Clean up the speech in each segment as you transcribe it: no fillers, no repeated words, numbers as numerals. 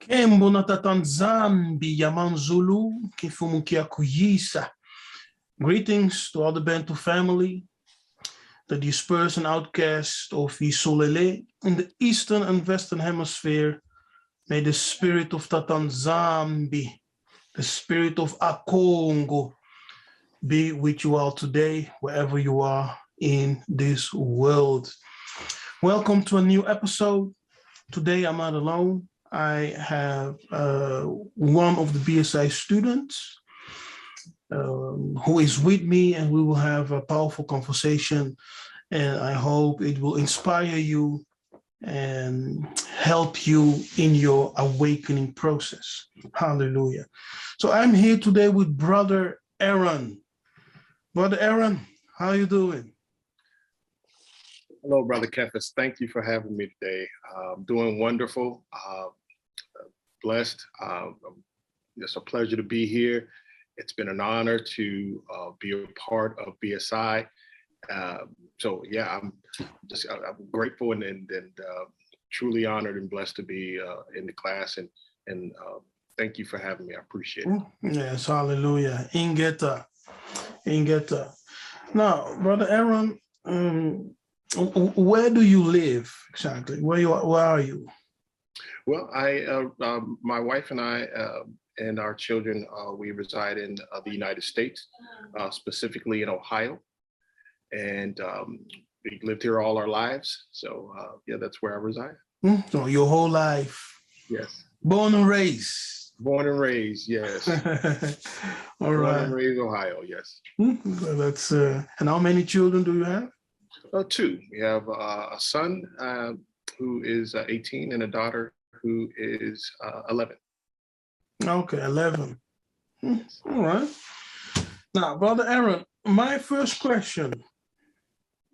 Kembo na tatanzambi yamanzulu kifumukia kuyisa. Greetings to all the Bantu family, the dispersed and outcast of Isolele in the Eastern and Western Hemisphere. May the spirit of Tatanzambi, the spirit of Akongo, be with you all today, wherever you are in this world. Welcome to a new episode. Today I'm not alone. I have one of the BSI students who is with me, and we will have a powerful conversation, and I hope it will inspire you and help you in your awakening process. Hallelujah. So I'm here today with Brother Aaron. Brother Aaron, how are you doing? Hello, Brother Kefas. Thank you for having me today. Doing wonderful, blessed. It's a pleasure to be here. It's been an honor to be a part of BSI. So yeah, I'm grateful and truly honored and blessed to be in the class, and thank you for having me. I appreciate it. Yes, hallelujah. Ingeta. Now, Brother Aaron, where do you live exactly? Where are you? Well, my wife and I and our children, we reside in the United States, specifically in Ohio, and we lived here all our lives. So yeah, that's where I reside. So your whole life? Yes. Born and raised? Born and raised, yes. All right. Born and raised Ohio, yes. That's and how many children do you have? Two. We have a son who is 18 and a daughter who is 11. Okay, 11. All right. Now, Brother Aaron, my first question,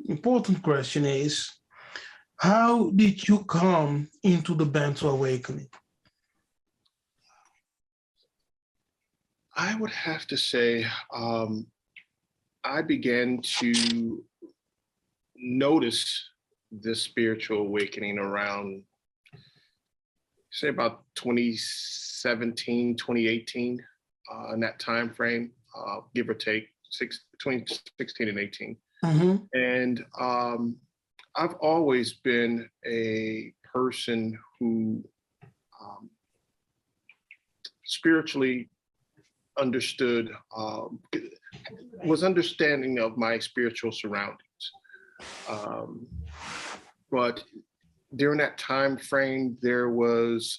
important question is, how did you come into the Bantu awakening? I would have to say I began to notice this spiritual awakening around, say, about 2017, 2018, in that time frame, give or take, between 16 and 18. Mm-hmm. And I've always been a person who spiritually understood, was understanding of my spiritual surroundings. But during that time frame, there was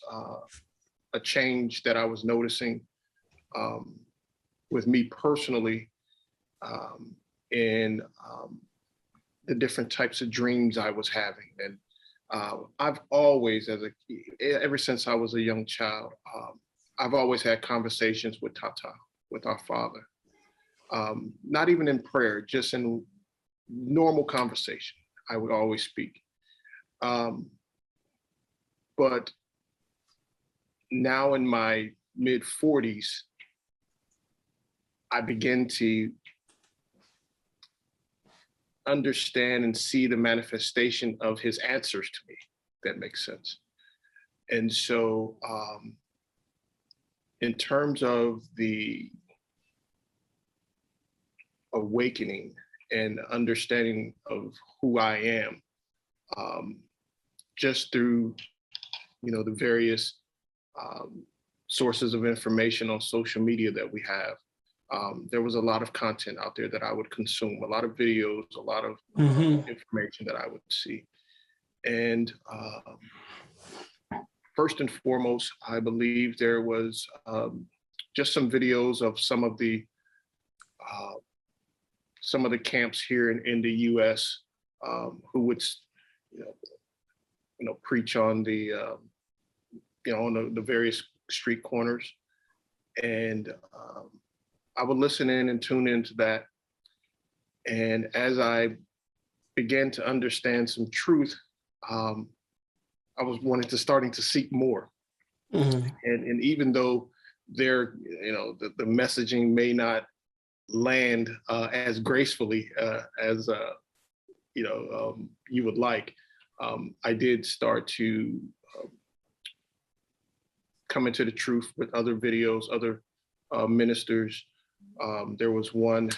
a change that I was noticing with me personally in the different types of dreams I was having. And I've always, ever since I was a young child, I've always had conversations with Tata, with our Father. Not even in prayer, just in normal conversation, I would always speak. But now in my mid 40s, I begin to understand and see the manifestation of his answers to me, if that makes sense. And so in terms of the awakening and understanding of who I am, just through, the various sources of information on social media that we have, there was a lot of content out there that I would consume, a lot of videos, a lot of information that I would see. And first and foremost, I believe there was just some videos of some of the camps here in the U.S. Who would, preach on the, on the various street corners, and I would listen in and tune into that. And as I began to understand some truth, I was starting to seek more. And even though the messaging may not land as gracefully as you would like, I did start to coming to the truth with other videos, other ministers. There was one,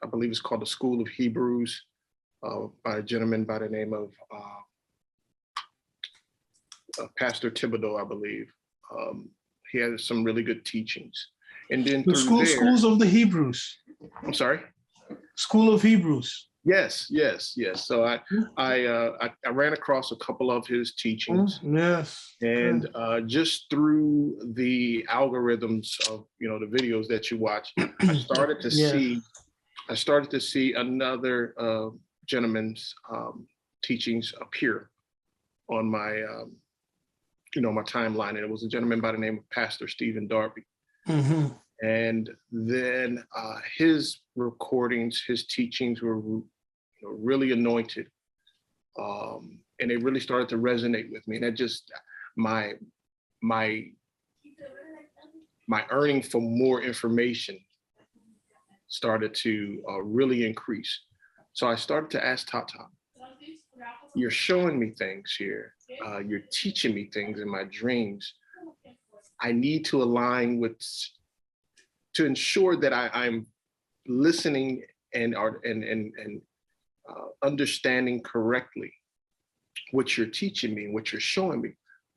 I believe it's called the School of Hebrews, by a gentleman by the name of Pastor Thibodeau, I believe. He had some really good teachings. And then the schools of the Hebrews. I'm sorry? School of Hebrews. Yes. So I ran across a couple of his teachings. Yes. And just through the algorithms of the videos that you watch, I started to see another gentleman's teachings appear on my my timeline, and it was a gentleman by the name of Pastor Stephen Darby. Mm-hmm. And then his recordings, his teachings were really anointed, and they really started to resonate with me. And that just my earning for more information started to really increase. So I started to ask Tata, you're showing me things here. You're teaching me things in my dreams. I need to align with, to ensure that I'm listening and understanding correctly what you're teaching me and what you're showing me.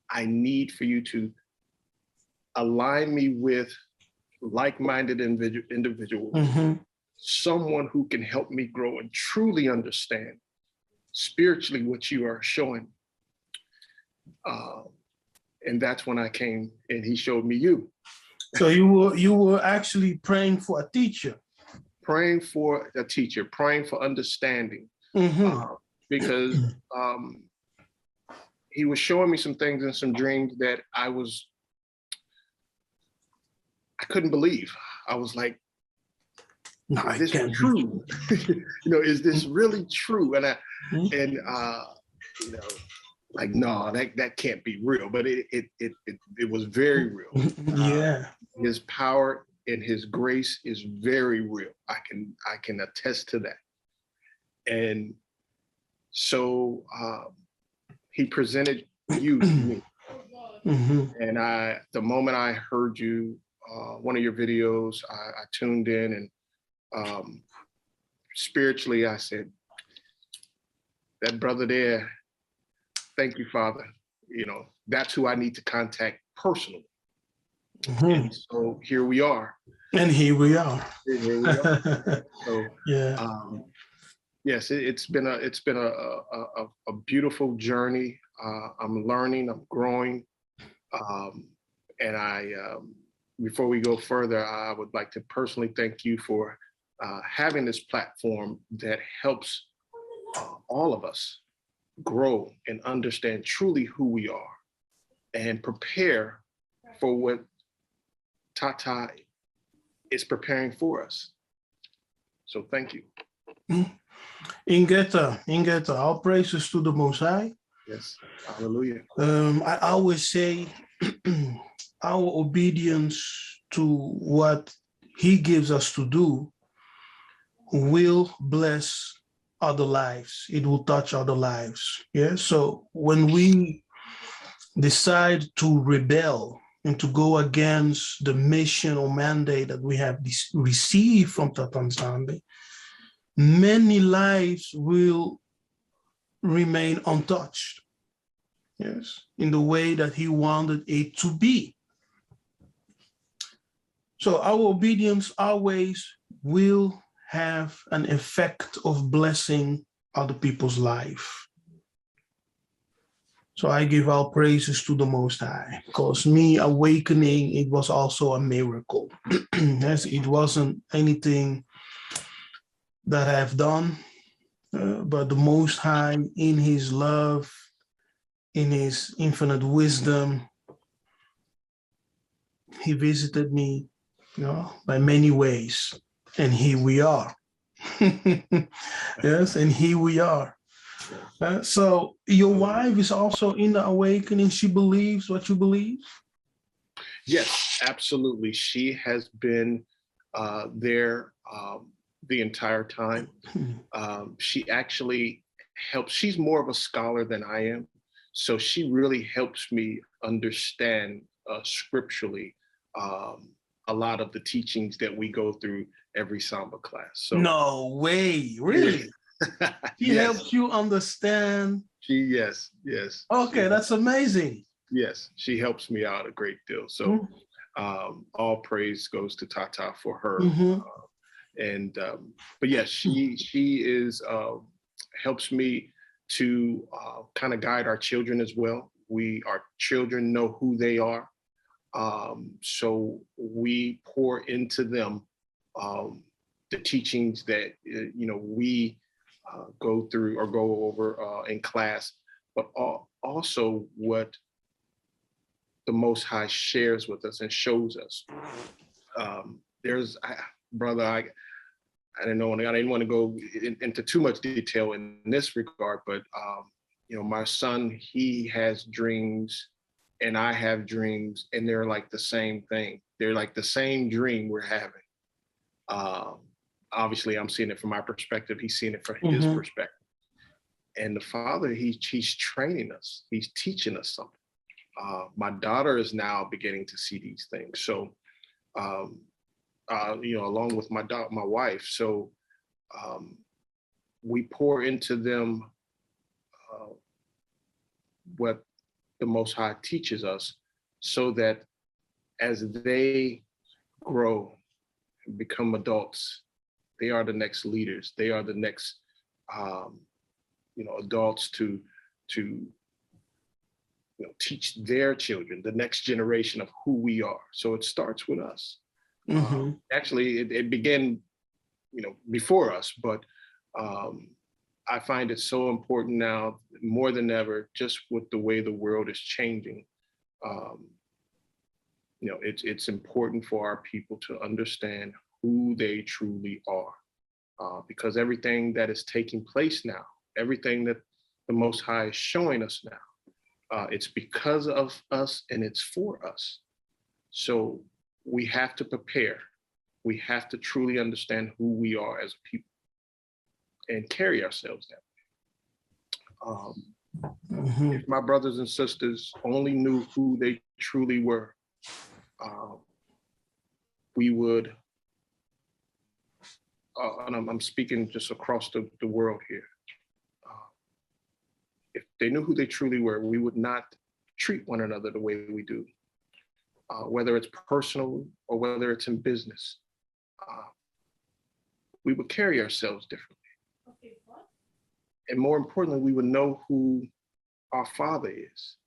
I need for you to align me with like-minded individuals, Mm-hmm. someone who can help me grow and truly understand spiritually what you are showing. And that's when I came and he showed me you. So you were actually praying for a teacher. Praying for a teacher, praying for understanding. Mm-hmm. Because he was showing me some things in some dreams that I couldn't believe. I was like, no, is this true? Is this really true? And like, no, that can't be real. But it was very real. Yeah. His power and his grace is very real. I can attest to that. And so he presented you to me. Mm-hmm. And the moment I heard you, one of your videos, I tuned in, and spiritually I said, that brother there, thank you, Father. That's who I need to contact personally. Mm-hmm. And so here we are. And here we are. So yeah. Yes, it's been a beautiful journey. I'm learning, I'm growing, and before we go further, I would like to personally thank you for having this platform that helps all of us grow and understand truly who we are and prepare for what Tata is preparing for us. So thank you. Ingeta, all praises to the Most High. Yes, hallelujah. I always say our obedience to what he gives us to do will bless other lives. It will touch other lives. Yeah. So when we decide to rebel and to go against the mission or mandate that we have received from Tata Nzambe, many lives will remain untouched. Yes, in the way that he wanted it to be. So our obedience always will have an effect of blessing other people's life. So I give all praises to the Most High, because me awakening, it was also a miracle. Yes, it wasn't anything that I've done, but the Most High, in his love, in his infinite wisdom, he visited me, by many ways, and here we are. Yes, and here we are. So your wife is also in the awakening. She believes what you believe? Yes, absolutely. She has been there the entire time. She actually helps. She's more of a scholar than I am. So she really helps me understand scripturally a lot of the teachings that we go through every Samba class. So No way, really? He yes, helps you understand. yes. Okay, that's amazing. Yes, she helps me out a great deal. So all praise goes to Tata for her. Mm-hmm. But yes, she is helps me to kind of guide our children as well. Our children know who they are, so we pour into them the teachings that we go through or go over in class, but also what the Most High shares with us and shows us. Brother, I didn't want to go into too much detail in this regard, but my son, he has dreams and I have dreams, and they're like the same thing. They're like the same dream we're having. Obviously, I'm seeing it from my perspective. He's seeing it from his perspective. And the Father, he's training us. He's teaching us something. My daughter is now beginning to see these things. So, along with my wife. So we pour into them what the Most High teaches us, so that as they grow and become adults, they are the next leaders. They are the next, adults to teach their children, the next generation of who we are. So it starts with us. Actually, it began, before us, but I find it so important now more than ever, just with the way the world is changing. It's important for our people to understand who they truly are, because everything that is taking place now, everything that the Most High is showing us now, it's because of us and it's for us. So we have to prepare. We have to truly understand who we are as a people and carry ourselves that way. If my brothers and sisters only knew who they truly were, we would, and I'm speaking just across the world here, if they knew who they truly were, we would not treat one another the way we do, whether it's personal or whether it's in business. We would carry ourselves differently. And more importantly, we would know who our Father is.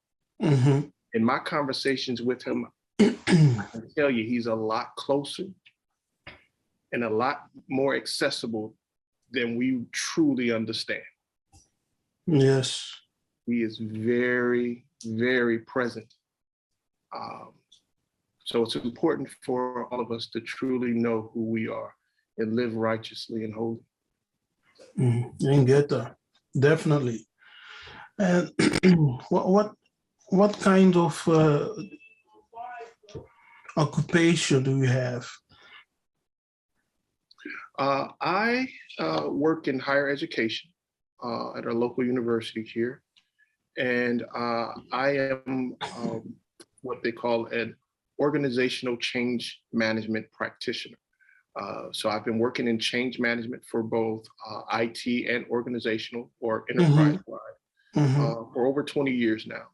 In my conversations with him, I can tell you he's a lot closer and a lot more accessible than we truly understand. Yes. He is very, very present. So it's important for all of us to truly know who we are and live righteously and holy. I get that. Definitely. And what kind of occupation do you have? I work in higher education at a local university here, and I am what they call an organizational change management practitioner. So I've been working in change management for both IT and organizational or enterprise-wide for over 20 years now.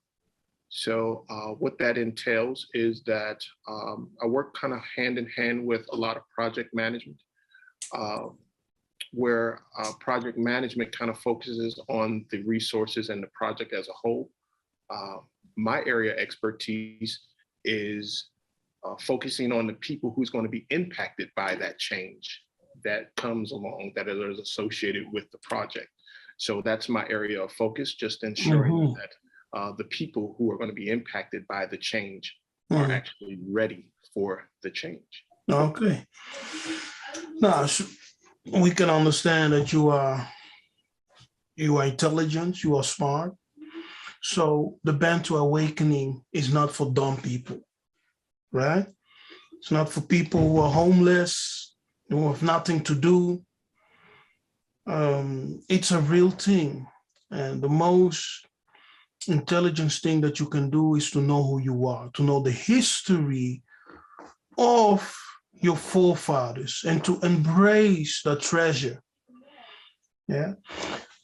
So what that entails is that I work kind of hand in hand with a lot of project management, where project management kind of focuses on the resources and the project as a whole. My area of expertise is focusing on the people who's going to be impacted by that change that comes along, that is associated with the project. So that's my area of focus, just ensuring that the people who are going to be impacted by the change are actually ready for the change. Okay. Now, we can understand that you are intelligent, you are smart. So the Bantu Awakening is not for dumb people, right? It's not for people who are homeless, who have nothing to do. It's a real thing. And the most intelligence thing that you can do is to know who you are, to know the history of your forefathers, and to embrace the treasure. Yeah.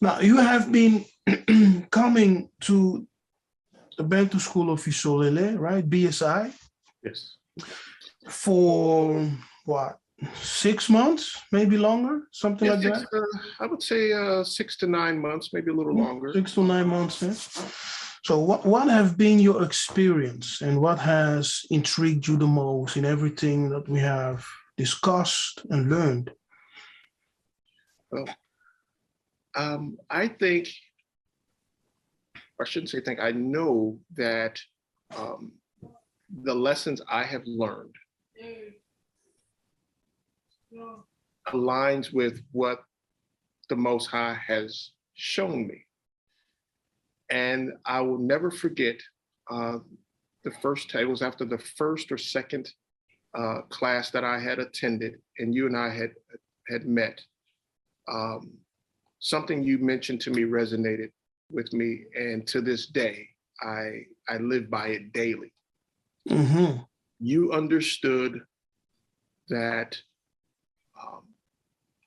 Now you have been coming to the Bantu School of Isolele, right? BSI. Yes. For what, 6 months, maybe longer, something like that? I would say 6 to 9 months, maybe a little longer. 6 to 9 months. Yeah. So what have been your experience, and what has intrigued you the most in everything that we have discussed and learned? Well, I think, I shouldn't say think, I know that the lessons I have learned aligns with what the Most High has shown me. And I will never forget the first time, it was after the first or second class that I had attended, and you and I had met. Something you mentioned to me resonated with me, and to this day, I live by it daily. Mm-hmm. You understood that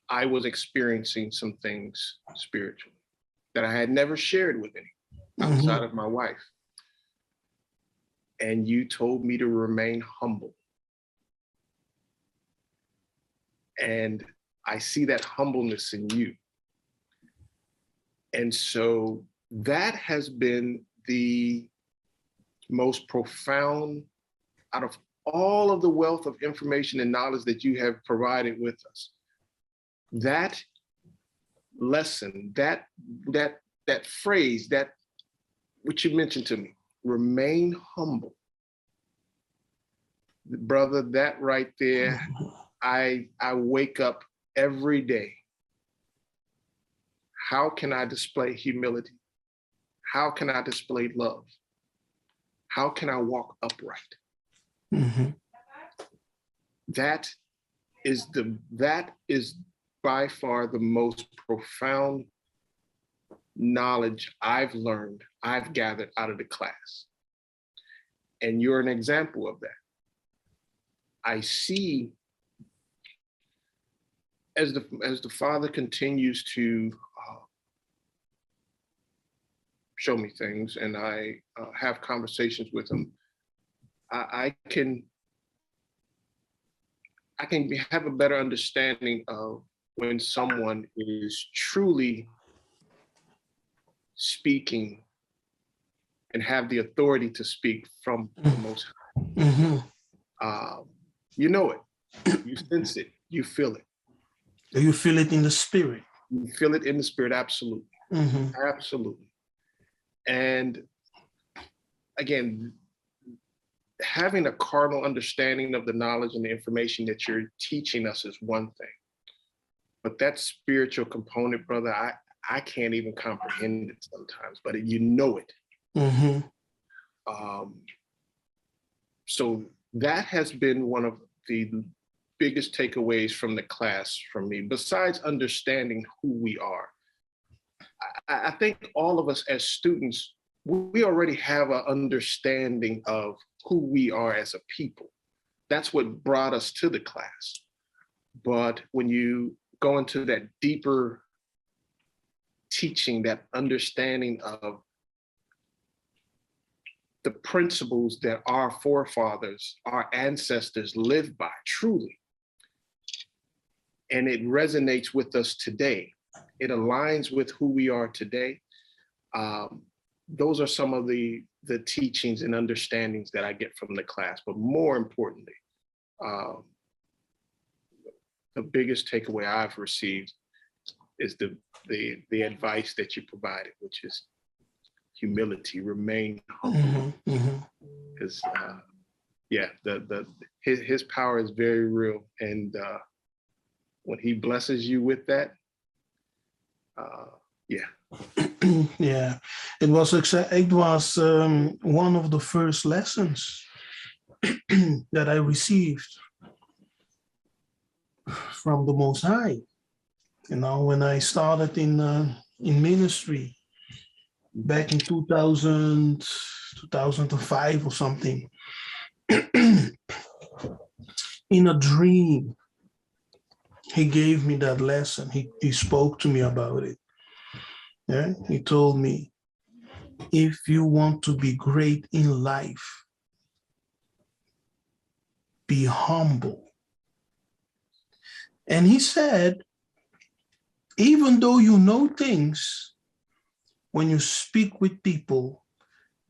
I was experiencing some things spiritually that I had never shared with anyone outside of my wife. And you told me to remain humble. And I see that humbleness in you. And so that has been the most profound, out of all of the wealth of information and knowledge that you have provided with us, that lesson, that phrase, that what you mentioned to me, remain humble. Brother, that right there, I wake up every day. How can I display humility? How can I display love? How can I walk upright? Mm-hmm. That is by far the most profound knowledge I've learned, I've gathered out of the class. And you're an example of that. I see, as the Father continues to show me things, and I have conversations with him, I can have a better understanding of when someone is truly speaking and have the authority to speak from the Most High. Mm-hmm. You know it, you sense it, you feel it. You feel it in the spirit. You feel it in the spirit, absolutely. Mm-hmm. Absolutely. And again, having a carnal understanding of the knowledge and the information that you're teaching us is one thing. But that spiritual component, brother, I can't even comprehend it sometimes, but you know it. Mm-hmm. So that has been one of the biggest takeaways from the class from me, besides understanding who we are. I think all of us as students, we already have an understanding of who we are as a people. That's what brought us to the class. But when you go into that deeper teaching, that understanding of the principles that our forefathers, our ancestors lived by, truly, and it resonates with us today, it aligns with who we are today. Those are some of the teachings and understandings that I get from the class. But more importantly, the biggest takeaway I've received is the advice that you provided, which is humility, remain humble. Because his power is very real, and when he blesses you with that, yeah, it was one of the first lessons that I received from the Most High. You know, when I started in ministry, back in 2000, 2005 or something. In a dream, he gave me that lesson. He spoke to me about it. Yeah, he told me, if you want to be great in life, be humble. And he said, even though you know things, when you speak with people,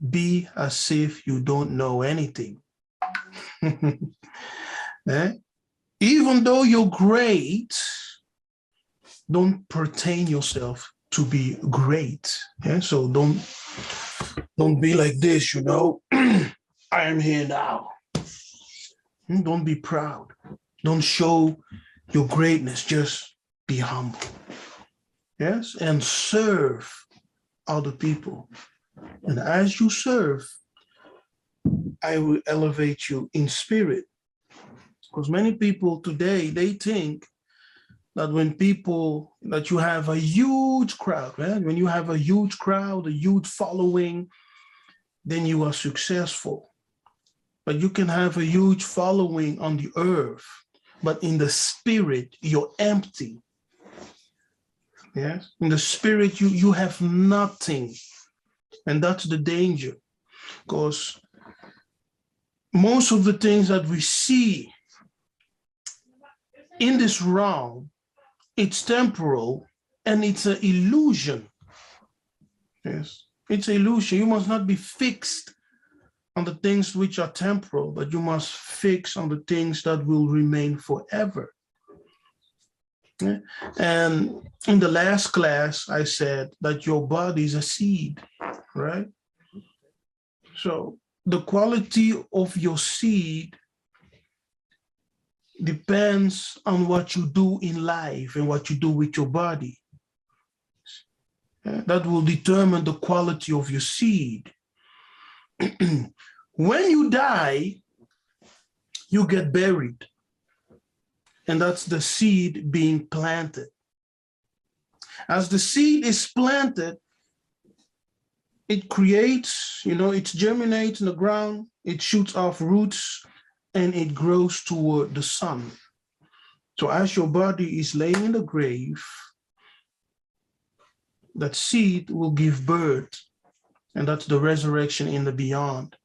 be as if you don't know anything. Eh? Even though you're great, don't pertain yourself to be great. Yeah? So don't be like this, you know. I am here now. Don't be proud. Don't show your greatness. Just be humble. Yes, and serve other people. And as you serve, I will elevate you in spirit. Because many people today, they think that that you have a huge crowd, right? When you have a huge crowd, a huge following, then you are successful. But you can have a huge following on the earth, but in the spirit, you're empty. Yes, in the spirit, you have nothing. And that's the danger, because most of the things that we see in this realm, it's temporal and it's an illusion. Yes, it's an illusion. You must not be fixed on the things which are temporal, but you must fix on the things that will remain forever. Yeah? And in the last class, I said that your body is a seed, right? So the quality of your seed depends on what you do in life and what you do with your body. That will determine the quality of your seed. When you die, you get buried. And that's the seed being planted. As the seed is planted, it creates, it germinates in the ground, it shoots off roots, and it grows toward the sun. So as your body is laying in the grave, that seed will give birth, and that's the resurrection in the beyond.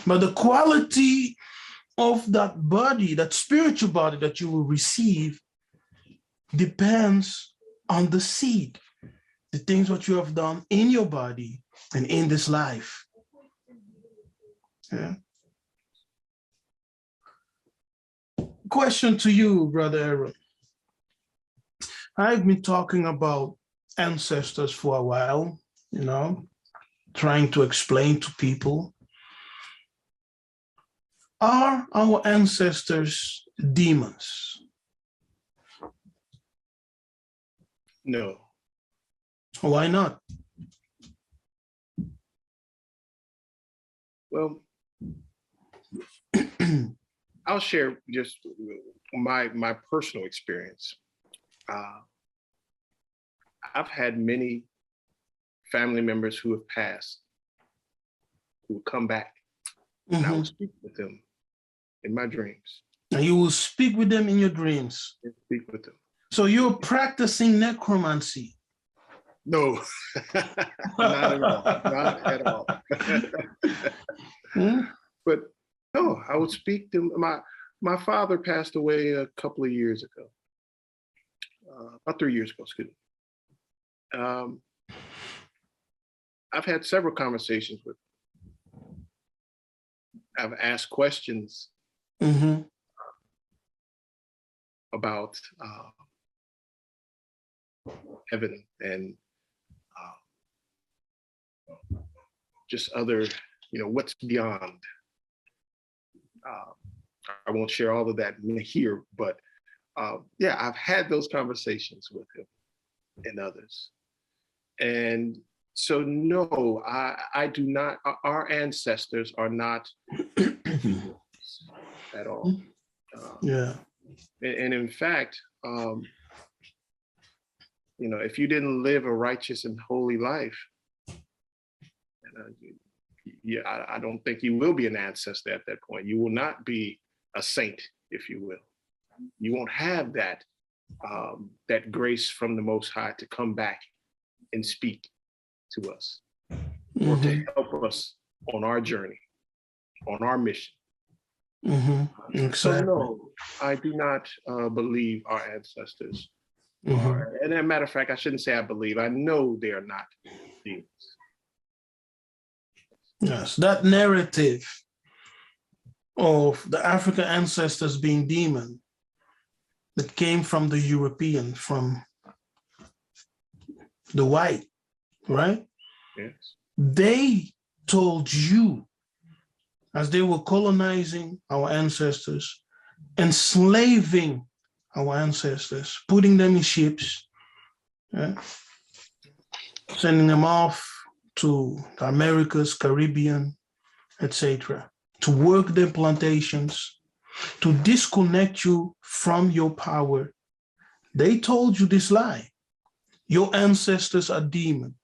But the quality of that body, that spiritual body that you will receive, depends on the seed, the things what you have done in your body and in this life. Yeah. Question to you, Brother Aaron. I've been talking about ancestors for a while, trying to explain to people. Are our ancestors demons? No. Why not? Well, I'll share just my personal experience. I've had many family members who have passed, who will come back, and I will speak with them in my dreams. And you will speak with them in your dreams? And speak with them. So you're practicing necromancy? No, not at all. Not at all. But no, I would speak to my father passed away a couple of years ago, about 3 years ago, excuse me. I've had several conversations with him. I've asked questions about heaven and just other, what's beyond. I won't share all of that here, but yeah, I've had those conversations with him and others. And so, no, I do not, our ancestors are not at all. Yeah. And in fact, if you didn't live a righteous and holy life, I don't think you will be an ancestor at that point. You will not be a saint, if you will. You won't have that that grace from the Most High to come back and speak to us, or to help us on our journey, on our mission. Exactly. So no, I do not believe our ancestors are. And as a matter of fact, I shouldn't say I believe. I know they are not demons. Yes, that narrative of the African ancestors being demon that came from the European, from the white, right? Yes. They told you, as they were colonizing our ancestors, enslaving our ancestors, putting them in ships, sending them off to the Americas, Caribbean, etc., to work their plantations, to disconnect you from your power. They told you this lie. Your ancestors are demons.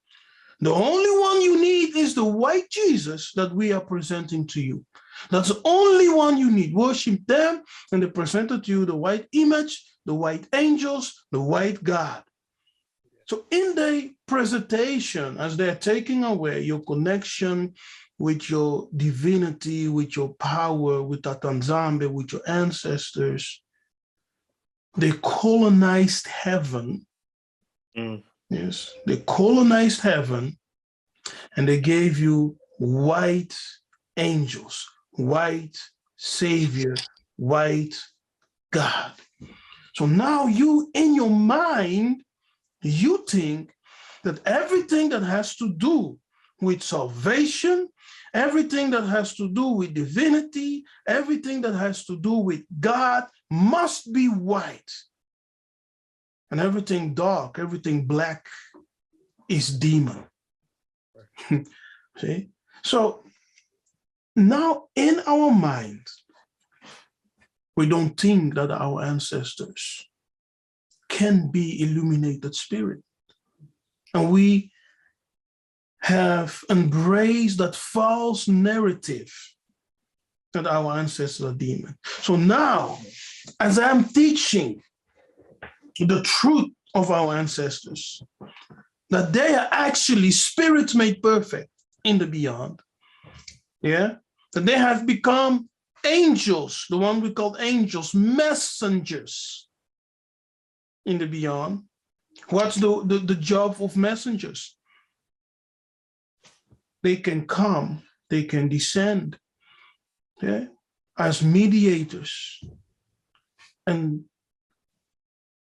The only one you need is the white Jesus that we are presenting to you. That's the only one you need. Worship them, and they presented to you the white image, the white angels, the white God. So in the presentation, as they're taking away your connection with your divinity, with your power, with Tatanzambe, with your ancestors, they colonized heaven. Yes, they colonized heaven, and they gave you white angels, white Savior, white God. So now you, in your mind, you think that everything that has to do with salvation, everything that has to do with divinity, everything that has to do with God must be white. And everything dark, everything black is demon. See? So now in our minds, we don't think that our ancestors can be illuminated spirit. And we have embraced that false narrative that our ancestors are demons. So now, as I'm teaching the truth of our ancestors, that they are actually spirits made perfect in the beyond, that they have become angels, the one we call angels, messengers in the beyond. What's the job of messengers? They can come, they can descend as mediators and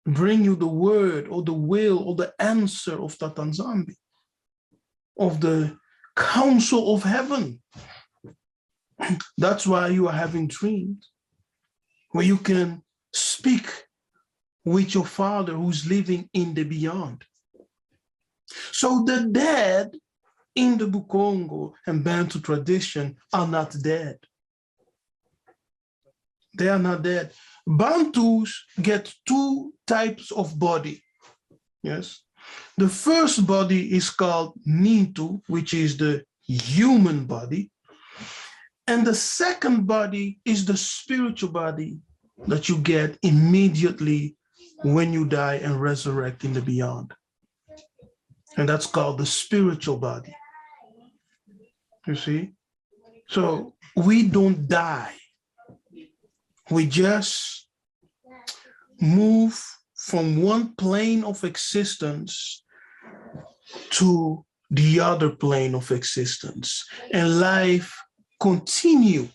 bring you the word or the will or the answer of Tatanzambe, of the council of heaven. That's why you are having dreams where you can speak with your father who's living in the beyond. So the dead in the Bukongo and Bantu tradition are not dead. They are not dead. Bantus get two types of body. Yes. The first body is called Nintu, which is the human body. And the second body is the spiritual body that you get immediately when you die and resurrect in the beyond. And that's called the spiritual body. You see? So we don't die. We just move from one plane of existence to the other plane of existence. And life continues.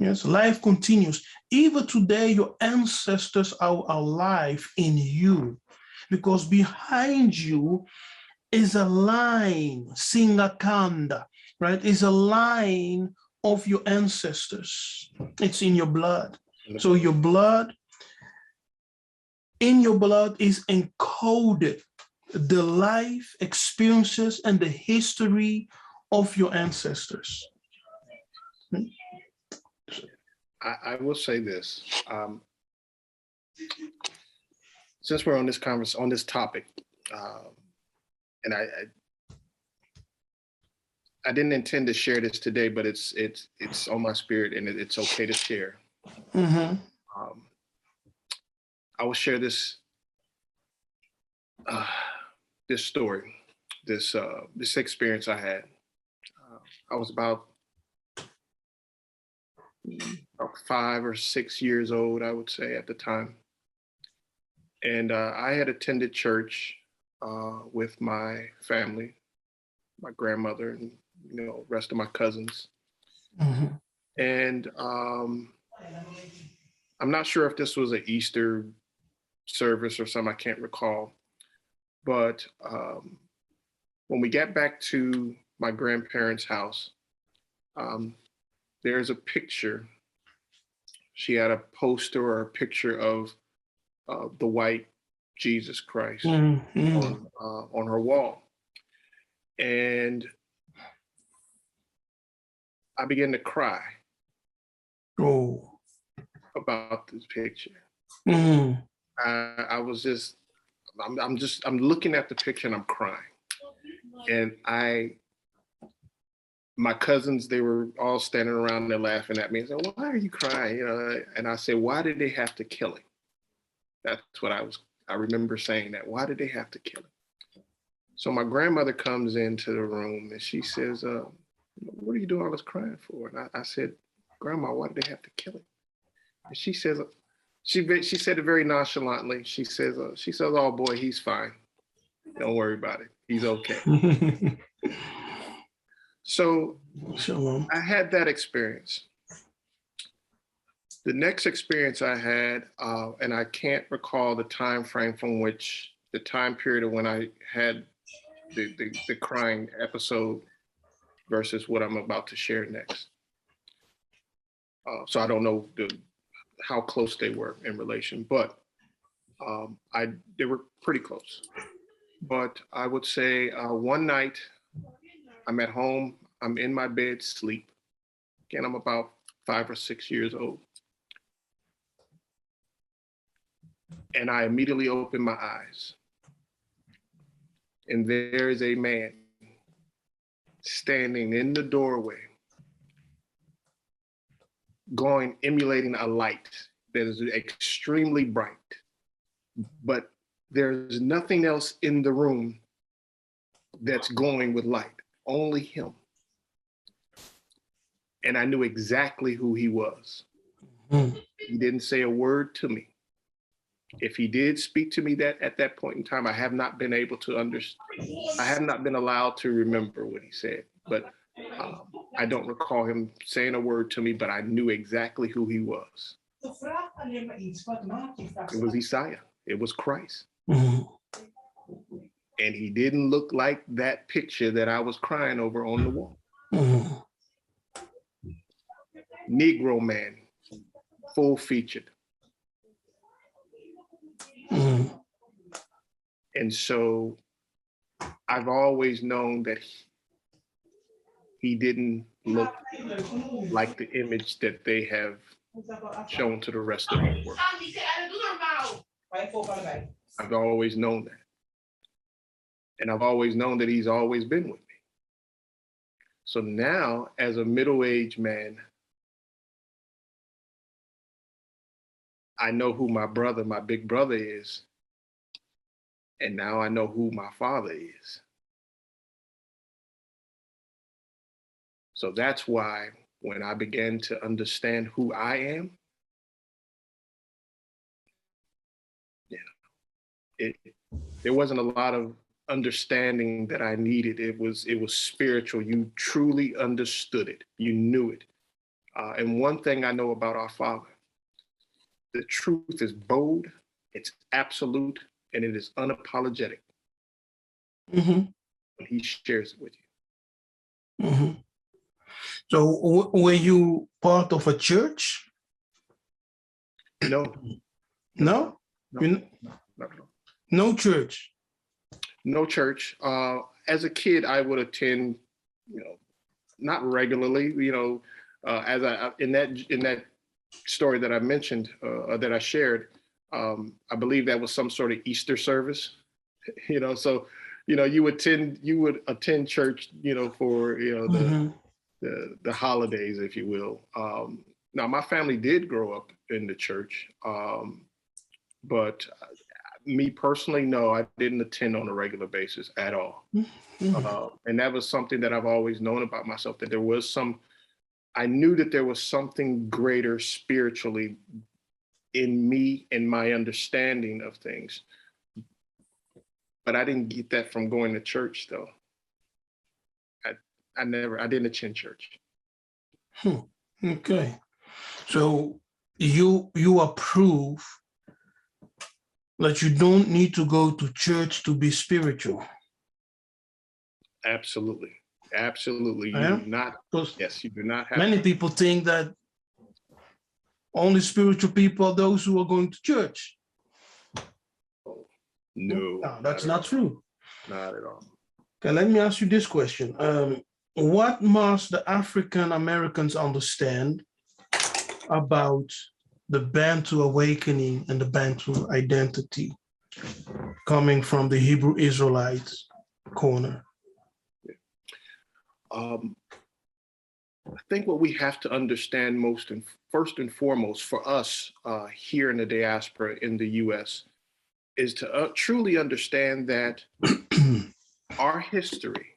Yes, life continues. Even today, your ancestors are alive in you, because behind you is a line, Singakanda, right? Is a line of your ancestors. It's in your blood. So your blood, in your blood is encoded the life experiences and the history of your ancestors. I will say this. Since we're on this topic, and I didn't intend to share this today, but it's on my spirit, and it's okay to share. Mm-hmm. I will share this this story, this experience I had. I was about 5 or 6 years old, I would say, at the time, and I had attended church with my family, my grandmother, and rest of my cousins. Mm-hmm. And I'm not sure if this was an Easter service or something. I can't recall. But when we got back to my grandparents' house, there's a picture. She had a poster or a picture of the white Jesus Christ Mm-hmm. on her wall. And I began to cry Oh. about this picture. Mm-hmm. I was just, I'm looking at the picture and I'm crying. And my cousins, they were all standing around there laughing at me and said, "Why are you crying?" And I said, "Why did they have to kill him?" That's what I remember saying that. Why did they have to kill him? So my grandmother comes into the room and she says, "What are you doing all this crying for?" And I said, "Grandma, why did they have to kill him?" And she says, she said it very nonchalantly. She says, "Oh boy, he's fine. Don't worry about it. He's okay." So Shalom. I had that experience. The next experience I had, and I can't recall the time frame from which, the time period of when I had the crying episode versus what I'm about to share next. So I don't know how close they were in relation, but they were pretty close. But I would say one night I'm at home, I'm in my bed, sleep. Again, I'm about 5 or 6 years old. And I immediately open my eyes. And there is a man standing in the doorway, emulating a light that is extremely bright. But there's nothing else in the room that's glowing with light, only him. And I knew exactly who he was. He didn't say a word to me. If he did speak to me at that point in time, I have not been able to understand. I have not been allowed to remember what he said, but I don't recall him saying a word to me, but I knew exactly who he was. It was Yiseka'yah. It was Christ. Mm-hmm. And he didn't look like that picture that I was crying over on the wall. Mm-hmm. Negro man, full featured. Mm-hmm. And so I've always known that he didn't look like the image that they have shown to the rest of the world. I've always known that. And I've always known that he's always been with me. So now, as a middle-aged man, I know who my big brother is. And now I know who my father is. So that's why when I began to understand who I am, there wasn't a lot of understanding that I needed. It was spiritual. You truly understood it. You knew it. And one thing I know about our Father, the truth is bold, it's absolute, and it is unapologetic. Mm-hmm. He shares it with you. Mm-hmm. So were you part of a church? No. No? No, no. No church? No church. As a kid, I would attend, not regularly, as in that story that I mentioned, that I shared, I believe that was some sort of Easter service, so you would attend church, for, Mhm. the holidays, if you will. Now my family did grow up in the church, but me personally, no, I didn't attend on a regular basis at all. Mhm. And that was something that I've always known about myself, that I knew that there was something greater spiritually in me and my understanding of things. But I didn't get that from going to church, though. I didn't attend church. Okay. So you approve that you don't need to go to church to be spiritual. Absolutely. Absolutely. You Yeah? do not, Because yes, you do not have many to. people think that only spiritual people are those who are going to church. No, No, not that's at not all. true. Not at all. Okay, let me ask you this question. What must the African Americans understand about the Bantu awakening and the Bantu identity coming from the Hebrew Israelites corner? Um, I think what we have to understand first and foremost for us here in the diaspora in the US is to truly understand that our history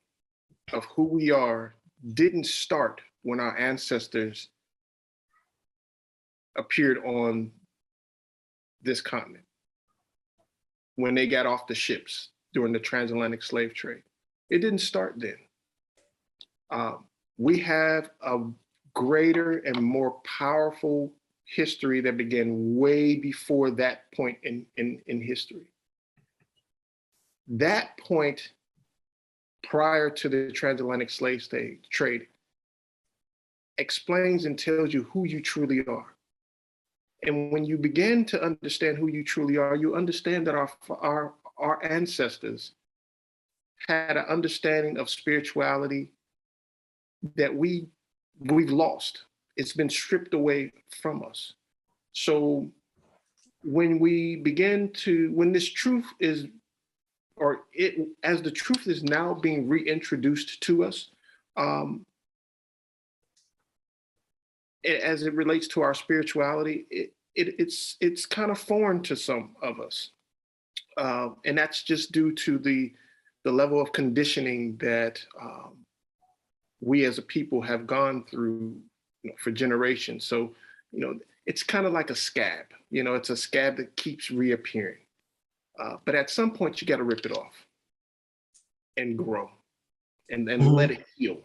of who we are didn't start when our ancestors appeared on this continent, when they got off the ships during the transatlantic slave trade. It didn't start then. We have a greater and more powerful history that began way before that point in history. That point prior to the transatlantic slave trade explains and tells you who you truly are. And when you begin to understand who you truly are, you understand that our ancestors had an understanding of spirituality that we've lost. It's been stripped away from us. So when this truth is, as the truth is now being reintroduced to us, as it relates to our spirituality, it's kind of foreign to some of us, and that's just due to the level of conditioning that we as a people have gone through, for generations. So, it's kind of like a scab. It's a scab that keeps reappearing. But at some point, you got to rip it off and grow, and let it heal.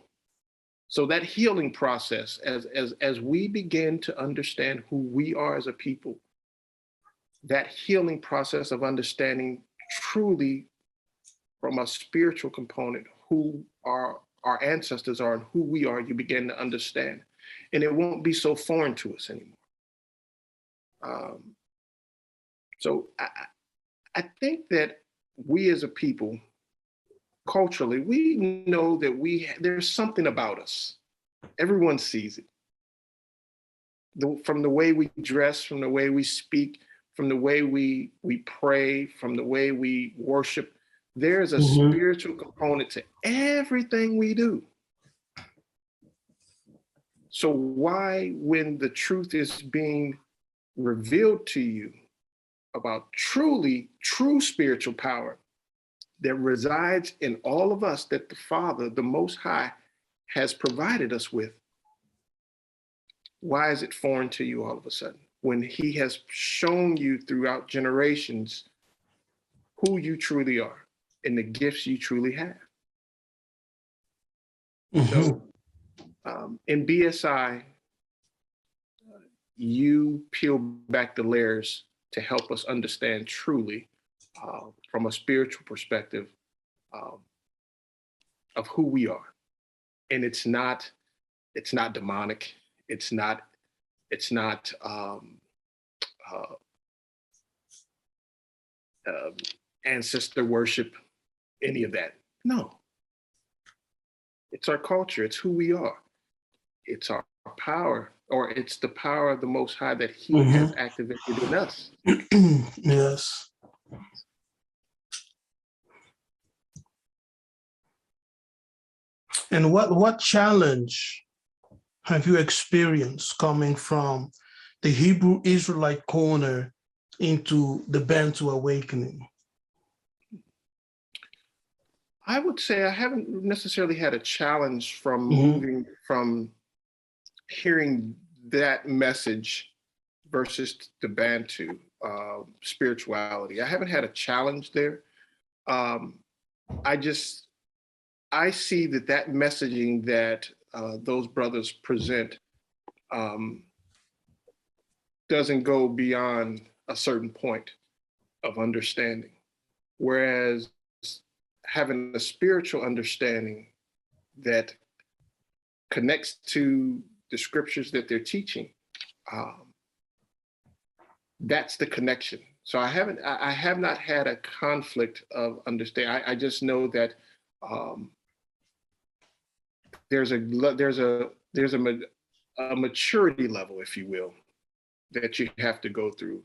So that healing process, as we begin to understand who we are as a people, that healing process of understanding truly from a spiritual component who our ancestors are and who we are, you begin to understand. And it won't be so foreign to us anymore. So I think that we as a people, culturally, we know that there's something about us. Everyone sees it. From the way we dress, from the way we speak, from the way we pray, from the way we worship, there's a spiritual component to everything we do. So why, when the truth is being revealed to you about true spiritual power that resides in all of us, that the Father, the Most High, has provided us with, why is it foreign to you all of a sudden, when He has shown you throughout generations who you truly are and the gifts you truly have? So in BSI, you peel back the layers to help us understand truly, from a spiritual perspective, of who we are. And it's not demonic. It's not ancestor worship, any of that. No. It's our culture. It's who we are. It's our power, or it's the power of the Most High that He has activated in us. Yes. And what challenge have you experienced coming from the Hebrew Israelite corner into the Bantu awakening? I would say I haven't necessarily had a challenge from Mhm. moving from hearing that message versus the Bantu spirituality. I haven't had a challenge there. Um, I see that messaging that those brothers present um, doesn't go beyond a certain point of understanding, whereas having a spiritual understanding that connects to the scriptures that they're teaching, um, that's the connection. So I have not had a conflict of understanding. I just know that um, there's a maturity level, if you will, that you have to go through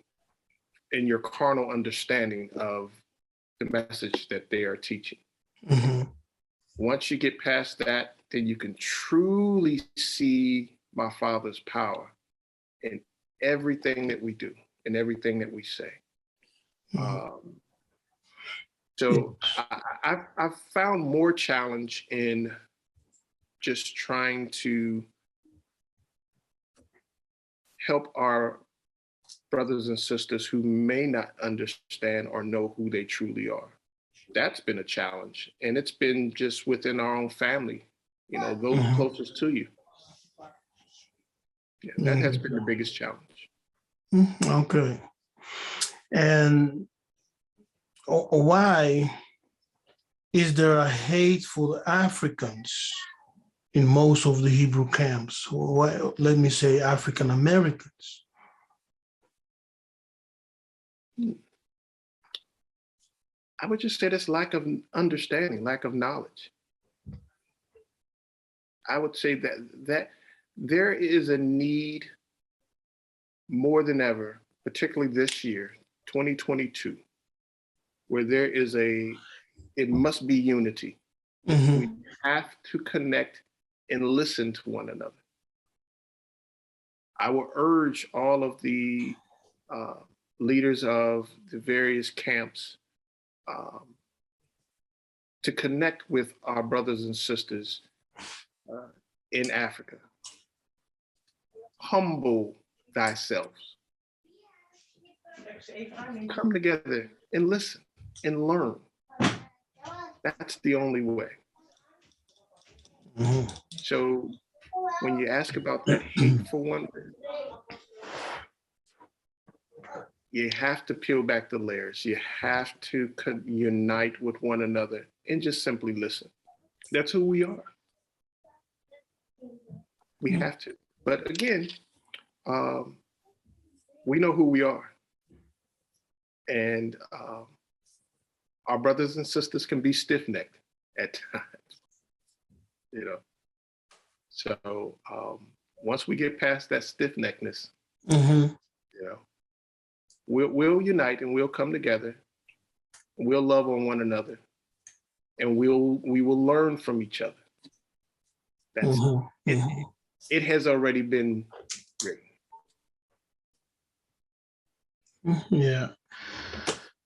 in your carnal understanding of the message that they are teaching. Mhm. Once you get past that, then you can truly see my Father's power in everything that we do and everything that we say. Mhm. So I've found more challenge in just trying to help our brothers and sisters who may not understand or know who they truly are. That's been a challenge. And it's been just within our own family, those Mhm. closest to you. Yeah, that has Mhm. been the biggest challenge. Okay. And why is there a hate for the Africans in most of the Hebrew camps? Why, let me say African Americans. I would just say that's lack of understanding, lack of knowledge. I would say that there is a need more than ever, particularly this year, 2022, where it must be unity. We Mm-hmm. have to connect and listen to one another. I will urge all of the uh, leaders of the various camps um, to connect with our brothers and sisters uh, in Africa. Humble thyself. Come together and listen and learn. That's the only way. Mm-hmm. So when you ask about that hate for one, you have to peel back the layers. You have to unite with one another and just simply listen. That's who we are. We have to. But again, um, we know who we are. And our brothers and sisters can be stiff necked at times, you know. So once we get past that stiff neckedness, Mm-hmm. you know, we'll unite and we'll come together. We'll love on one another, and we will learn from each other. That's Mm-hmm. it. Mm-hmm. It has already been written. Yeah.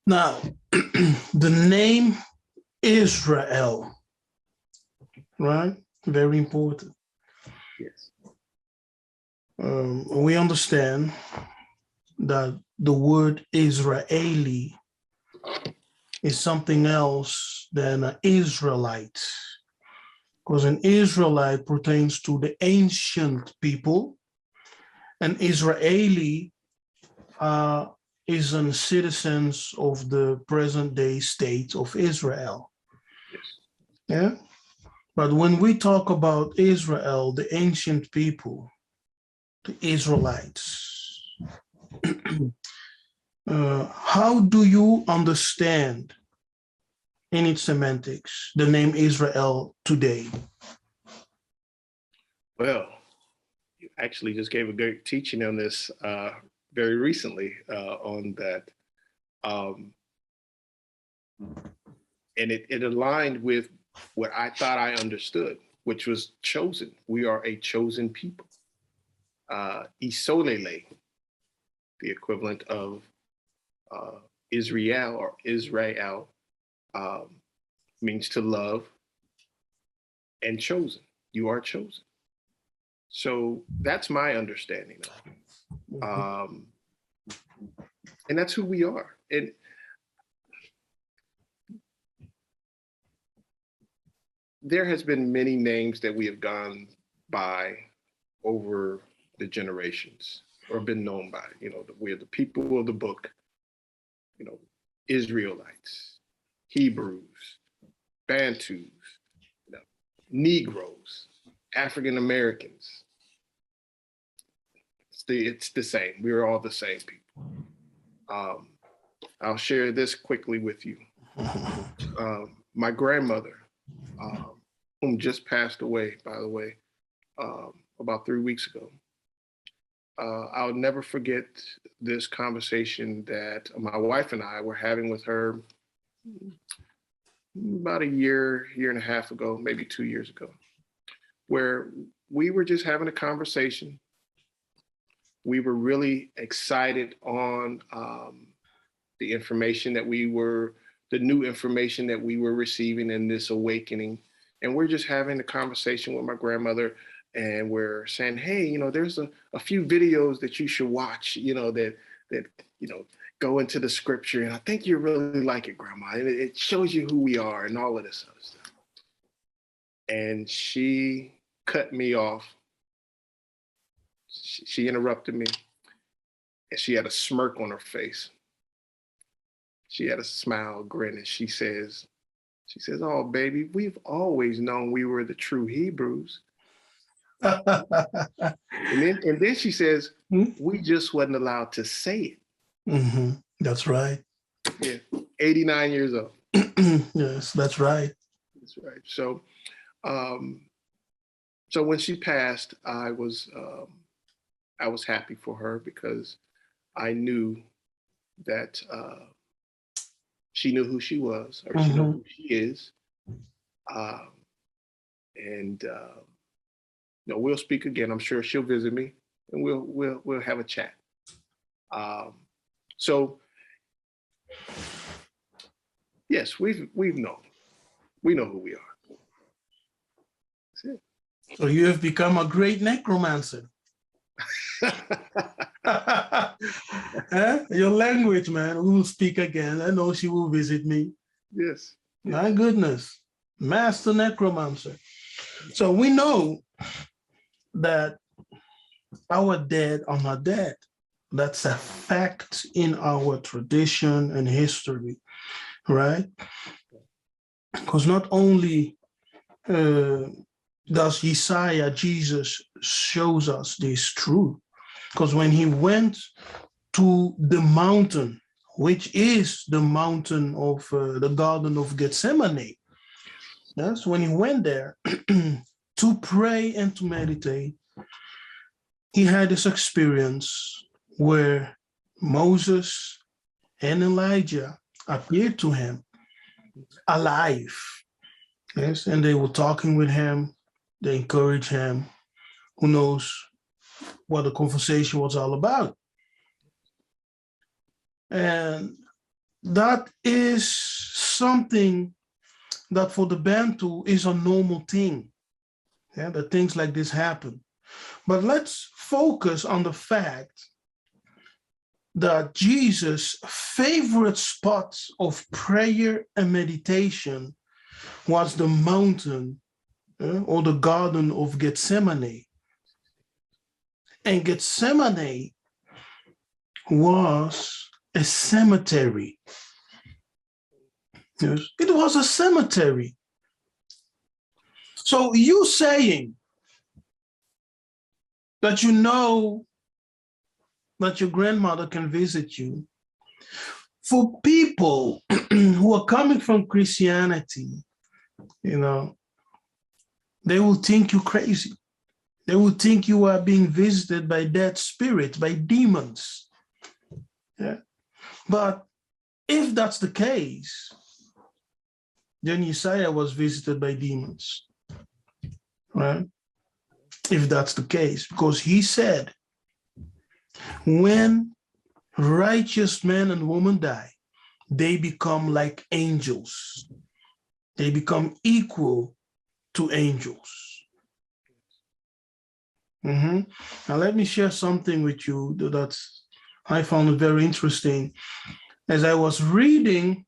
Now, the name Israel, right? Very important. Yes. We understand that the word Israeli is something else than an Israelite, because an Israelite pertains to the ancient people, and Israeli uh, is a citizens of the present day state of Israel. Yes. Yeah. But when we talk about Israel, the ancient people, the Israelites, how do you understand in its semantics the name Israel today? Well, you actually just gave a great teaching on this very recently on that. Um, and it aligned with what I thought I understood. which was chosen. We are a chosen people. Isolele, the equivalent of Israel or Israel, means to love, and chosen. You are chosen. So that's my understanding of it. And that's who we are. And there has been many names that we have gone by over the generations or been known by. You know, we're the people of the book, you know, Israelites, Hebrews, Bantus, you know, Negroes, African Americans. It's the same. We're all the same people. I'll share this quickly with you. My grandmother, whom just passed away, by the way, about 3 weeks ago. I'll never forget this conversation that my wife and I were having with her about a year and a half ago, maybe 2 years ago, where we were just having a conversation. We were really excited on the information that the new information that we were receiving in this awakening. And we're just having a conversation with my grandmother, and we're saying, hey, you know, there's a few videos that you should watch, you know, that you know, go into the scripture. And I think you really like it, Grandma. And it shows you who we are and all of this other stuff. And she cut me off. She interrupted me, and she had a smirk on her face. She had a smile, grin, and she says, oh, baby, we've always known we were the true Hebrews. and then she says, we just wasn't allowed to say it. That's right. Yeah, 89 years old. Yes, that's right. That's right. So, so when she passed, I was happy for her, because I knew that she knew who she was, or she knew who she is. And you know, we'll speak again. I'm sure she'll visit me, and we'll have a chat. So yes, we know who we are. That's it. So you have become a great necromancer. Your language, man. We will speak again. I know she will visit me. Yes. My goodness. Master necromancer. So we know that our dead are not dead. That's a fact in our tradition and history, right? Because not only does Yiseka'yah, Jesus, shows us this truth, because when he went to the mountain, which is the mountain of the Garden of Gethsemane, yes, when he went there to pray and to meditate, he had this experience where Moses and Elijah appeared to him alive. Yes, and they were talking with him. They encouraged him. Who knows what the conversation was all about? And that is something that for the Bantu is a normal thing. Yeah, that things like this happen. But let's focus on the fact that Jesus' favorite spot of prayer and meditation was the mountain or the Garden of Gethsemane. And Gethsemane was a cemetery. Yes, it was a cemetery. So you saying that you know that your grandmother can visit you, for people who are coming from Christianity, you know, they will think you crazy. They will think you are being visited by dead spirits, by demons. Yeah. But if that's the case, then Yiseka'yah was visited by demons. right? If that's the case, because he said, when righteous men and women die, they become like angels. They become equal to angels. Now, let me share something with you that I found very interesting. As I was reading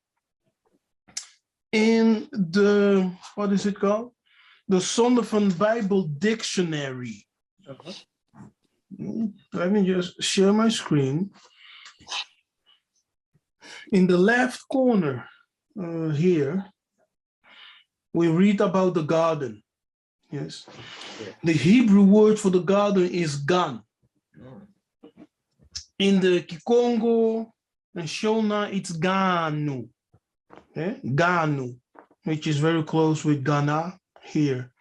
in the, what is it called? The Zondervan Bible Dictionary. Let me just share my screen. In the left corner here, we read about the garden. Yes. The Hebrew word for the garden is gan. In the Kikongo and Shona, it's Ganu. Ganu, which is very close with Ghana here.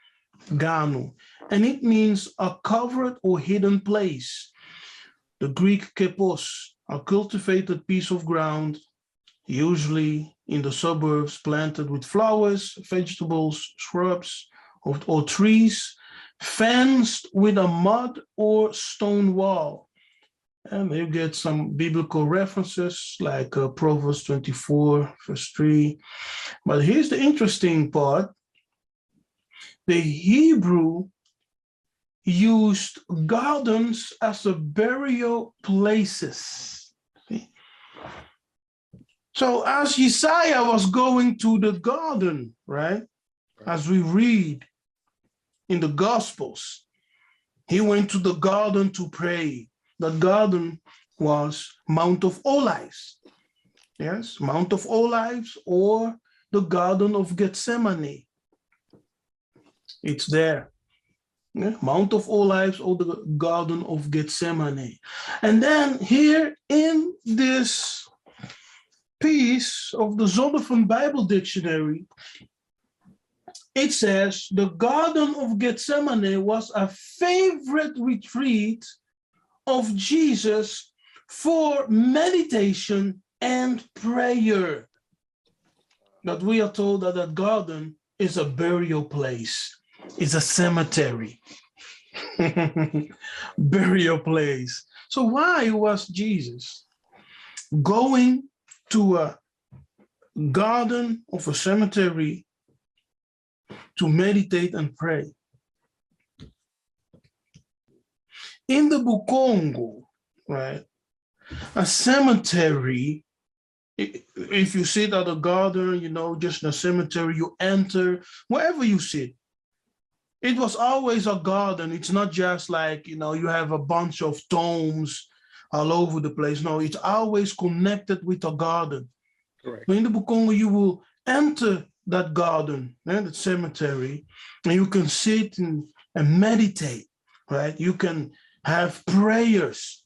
Ganu. And it means a covered or hidden place. The Greek Kefas, a cultivated piece of ground, usually in the suburbs, planted with flowers, vegetables, shrubs, or trees, fenced with a mud or stone wall. And you get some biblical references like Proverbs 24, verse 3. But here's the interesting part. The Hebrew used gardens as a burial places. So as Yiseka'yah was going to the garden, right? As we read in the Gospels, he went to the garden to pray. The garden was Mount of Olives. Yes, Mount of Olives or the Garden of Gethsemane. It's there. Yeah? Mount of Olives or the Garden of Gethsemane. And then here in this piece of the Zondervan Bible Dictionary, it says the Garden of Gethsemane was a favorite retreat of Jesus for meditation and prayer. But we are told that that garden is a burial place. It's a cemetery. Burial place. So why was Jesus going to a garden of a cemetery to meditate and pray? In the Bukongo, right, a cemetery, if you sit at a garden, you know, just in a cemetery, you enter, wherever you sit, it was always a garden. It's not just like, you know, you have a bunch of tombs all over the place. No, it's always connected with a garden. Correct. In the Bukongo, you will enter that garden, that cemetery, and you can sit and meditate, right? You can have prayers.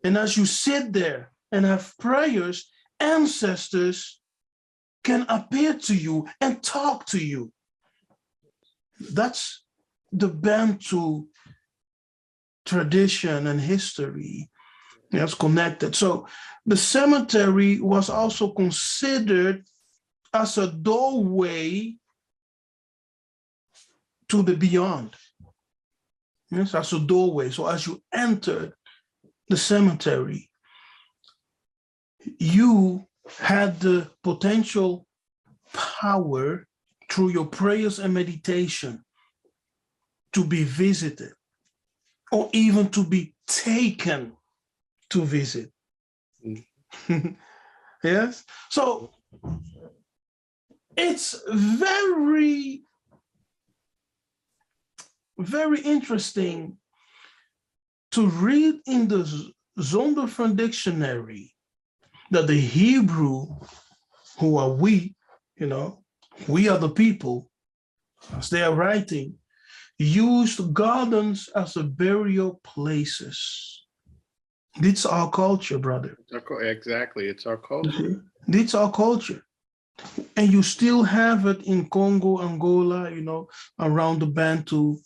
And as you sit there and have prayers, ancestors can appear to you and talk to you. That's the Bantu tradition and history that's connected. So the cemetery was also considered as a doorway to the beyond. Yes, as a doorway. So as you entered the cemetery, you had the potential power through your prayers and meditation to be visited or even to be taken to visit. Yes. So it's very, very interesting to read in the Zondervan Dictionary that the Hebrew, who are we, you know, we are the people, as they are writing, used gardens as a burial places. It's our culture, brother. Exactly, it's our culture. It's our culture. And you still have it in Congo, Angola, you know, around the Bantu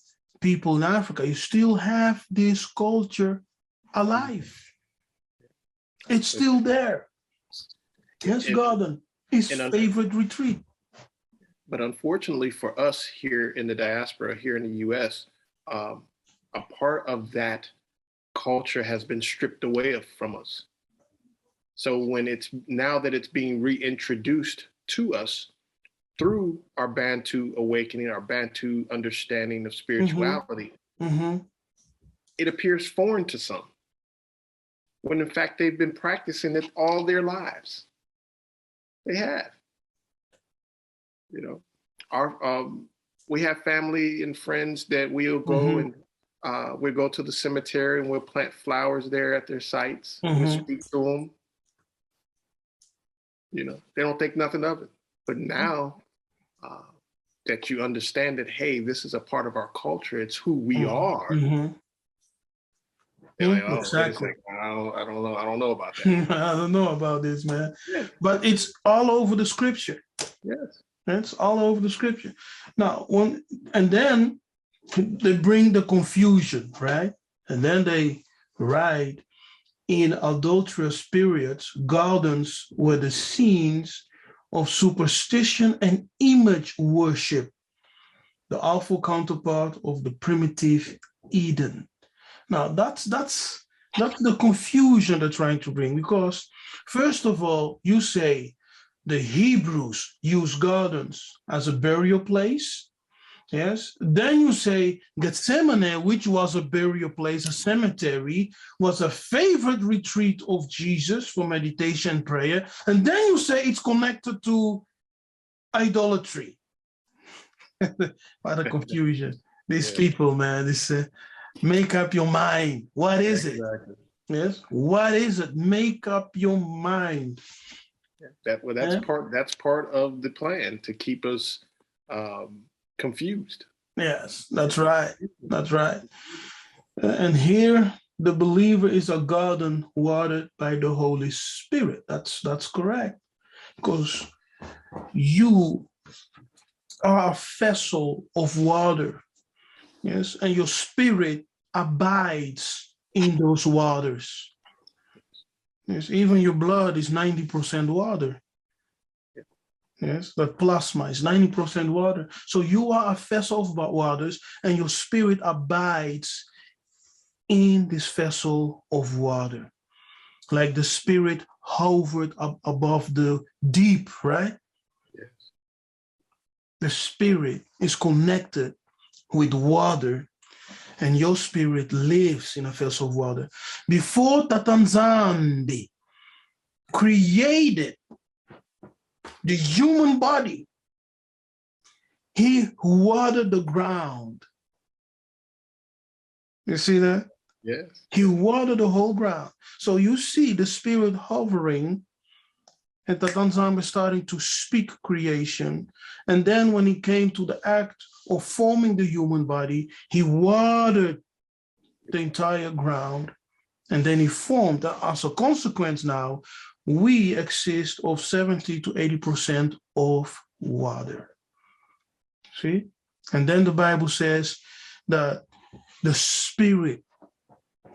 people in Africa. You still have this culture alive. It's still there. Yes, garden is favorite retreat. But unfortunately for us here in the diaspora, here in the US, a part of that culture has been stripped away from us. So when it's now that it's being reintroduced to us through our Bantu awakening, our Bantu understanding of spirituality, it appears foreign to some, when in fact they've been practicing it all their lives. They have. You know, our we have family and friends that we'll go and we'll go to the cemetery and we'll plant flowers there at their sites. We'll speak to them. You know, they don't think nothing of it. But now that you understand that, hey, this is a part of our culture, it's who we are. They're like, oh, Exactly. wait a second. I don't know about that. I don't know about this, man. Yeah. But it's all over the scripture. Yes. It's all over the scripture. Now, and then they bring the confusion, right? And then they write, in adulterous periods, gardens were the scenes of superstition and image worship, the awful counterpart of the primitive Eden. Now, that's the confusion they're trying to bring, because first of all, you say the Hebrews used gardens as a burial place. Yes. Then you say Gethsemane, which was a burial place, a cemetery, was a favorite retreat of Jesus for meditation and prayer. And then you say it's connected to idolatry. What a confusion. These people, man, this make up your mind. What is it? Yes. What is it? Make up your mind. That's part of the plan, to keep us confused. Yes, that's right. That's right. And here the believer is a garden watered by the Holy Spirit. That's correct. Because you are a vessel of water. Yes, and your spirit abides in those waters. Yes, even your blood is 90% water. Yes, the plasma is 90% water. So you are a vessel of waters, and your spirit abides in this vessel of water. Like the spirit hovered up above the deep, right? Yes. The spirit is connected with water, and your spirit lives in a vessel of water. Before Tatanzambi created the human body, he watered the ground. You see that? Yes. He watered the whole ground. So you see the spirit hovering, and Tatanzambi starting to speak creation. And then when he came to the act of forming the human body, he watered the entire ground, and then he formed. As a consequence, now we exist of 70 to 80% of water. See? And then the Bible says that the spirit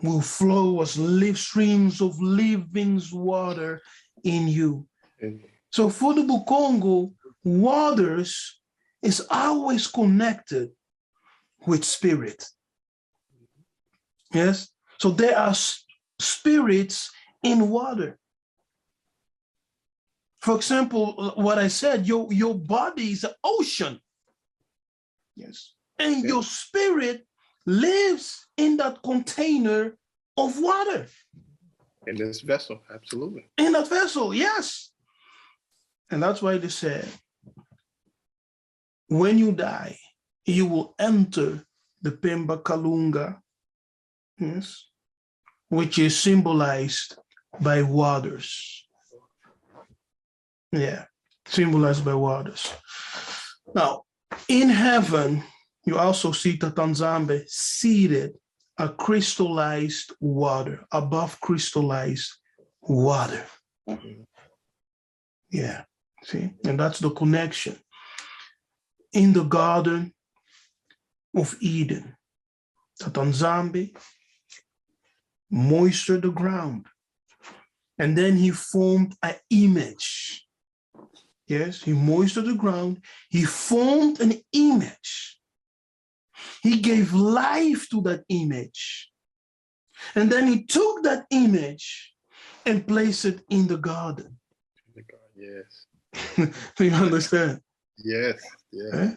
will flow as streams of living water in you. So for the Bukongo, waters is always connected with spirit. Yes? So there are spirits in water. For example, what I said, your body is an ocean. Yes. And your spirit lives in that container of water. In this vessel, absolutely. In that vessel, yes. And that's why they said, when you die, you will enter the Pemba Kalunga, yes, which is symbolized by waters. Yeah, symbolized by waters. Now, in heaven, you also see Tatanzambe seated a crystallized water, above crystallized water. Yeah, see, and that's the connection. In the Garden of Eden, Tatanzambe moistured the ground, and then he formed an image. Yes, he moistened the ground. He formed an image. He gave life to that image. And then he took that image and placed it in the garden. Yes. Do you understand? Yes. Yes. Eh?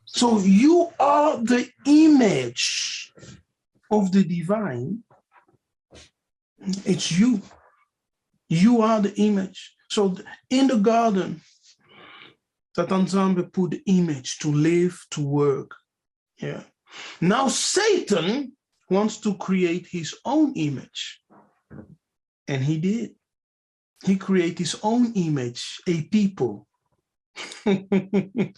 So you are the image of the divine. It's you. You are the image. So in the garden, Tatanzambe put the image to live, to work. Yeah. Now Satan wants to create his own image. And he did. He created his own image, a people. A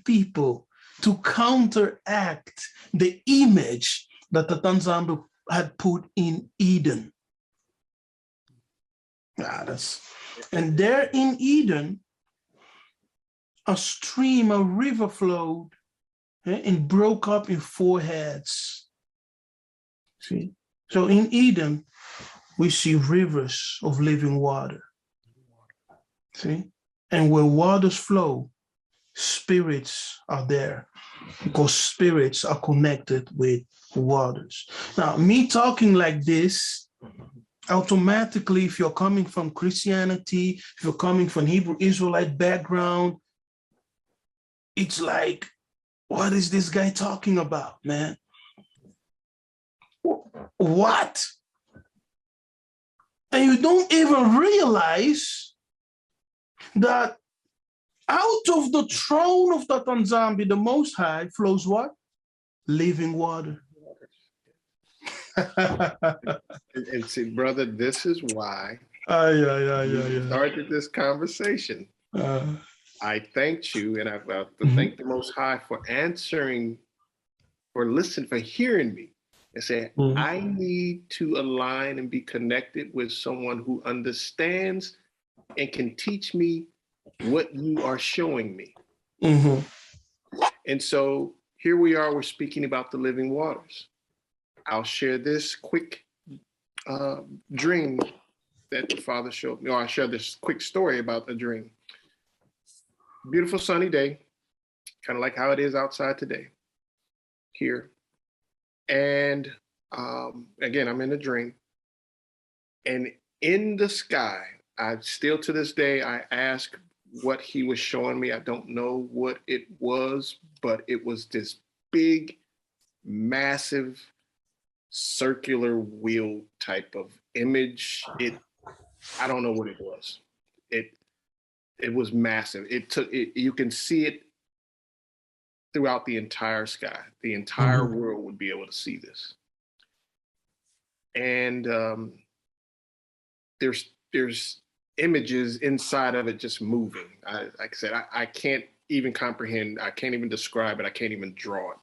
people to counteract the image that the Tanzania had put in Eden. And there in Eden, a stream, a river flowed and broke up in 4 heads. See? So in Eden, we see rivers of living water. See? And where waters flow, spirits are there because spirits are connected with waters. Now, me talking like this, automatically, if you're coming from Christianity, if you're coming from Hebrew Israelite background, it's like, what is this guy talking about, man? What? And you don't even realize that out of the throne of the Tanzambi, the Most High, flows what? Living water. And see, brother, this is why we started this conversation. I thanked you, and I thank the Most High for answering, for listening, for hearing me, and saying, I need to align and be connected with someone who understands and can teach me what you are showing me. And so here we are, we're speaking about the living waters. I'll share this quick dream that the Father showed me, or I'll share this quick story about the dream. Beautiful sunny day, kind of like how it is outside today here. And again, I'm in a dream. And in the sky, I still to this day, I ask what he was showing me. I don't know what it was, but it was this big, massive, circular wheel type of image. I don't know what it was. It was massive. You can see it throughout the entire sky. The entire world would be able to see this. And there's images inside of it just moving. Like I said, I can't even comprehend. I can't even describe it. I can't even draw it.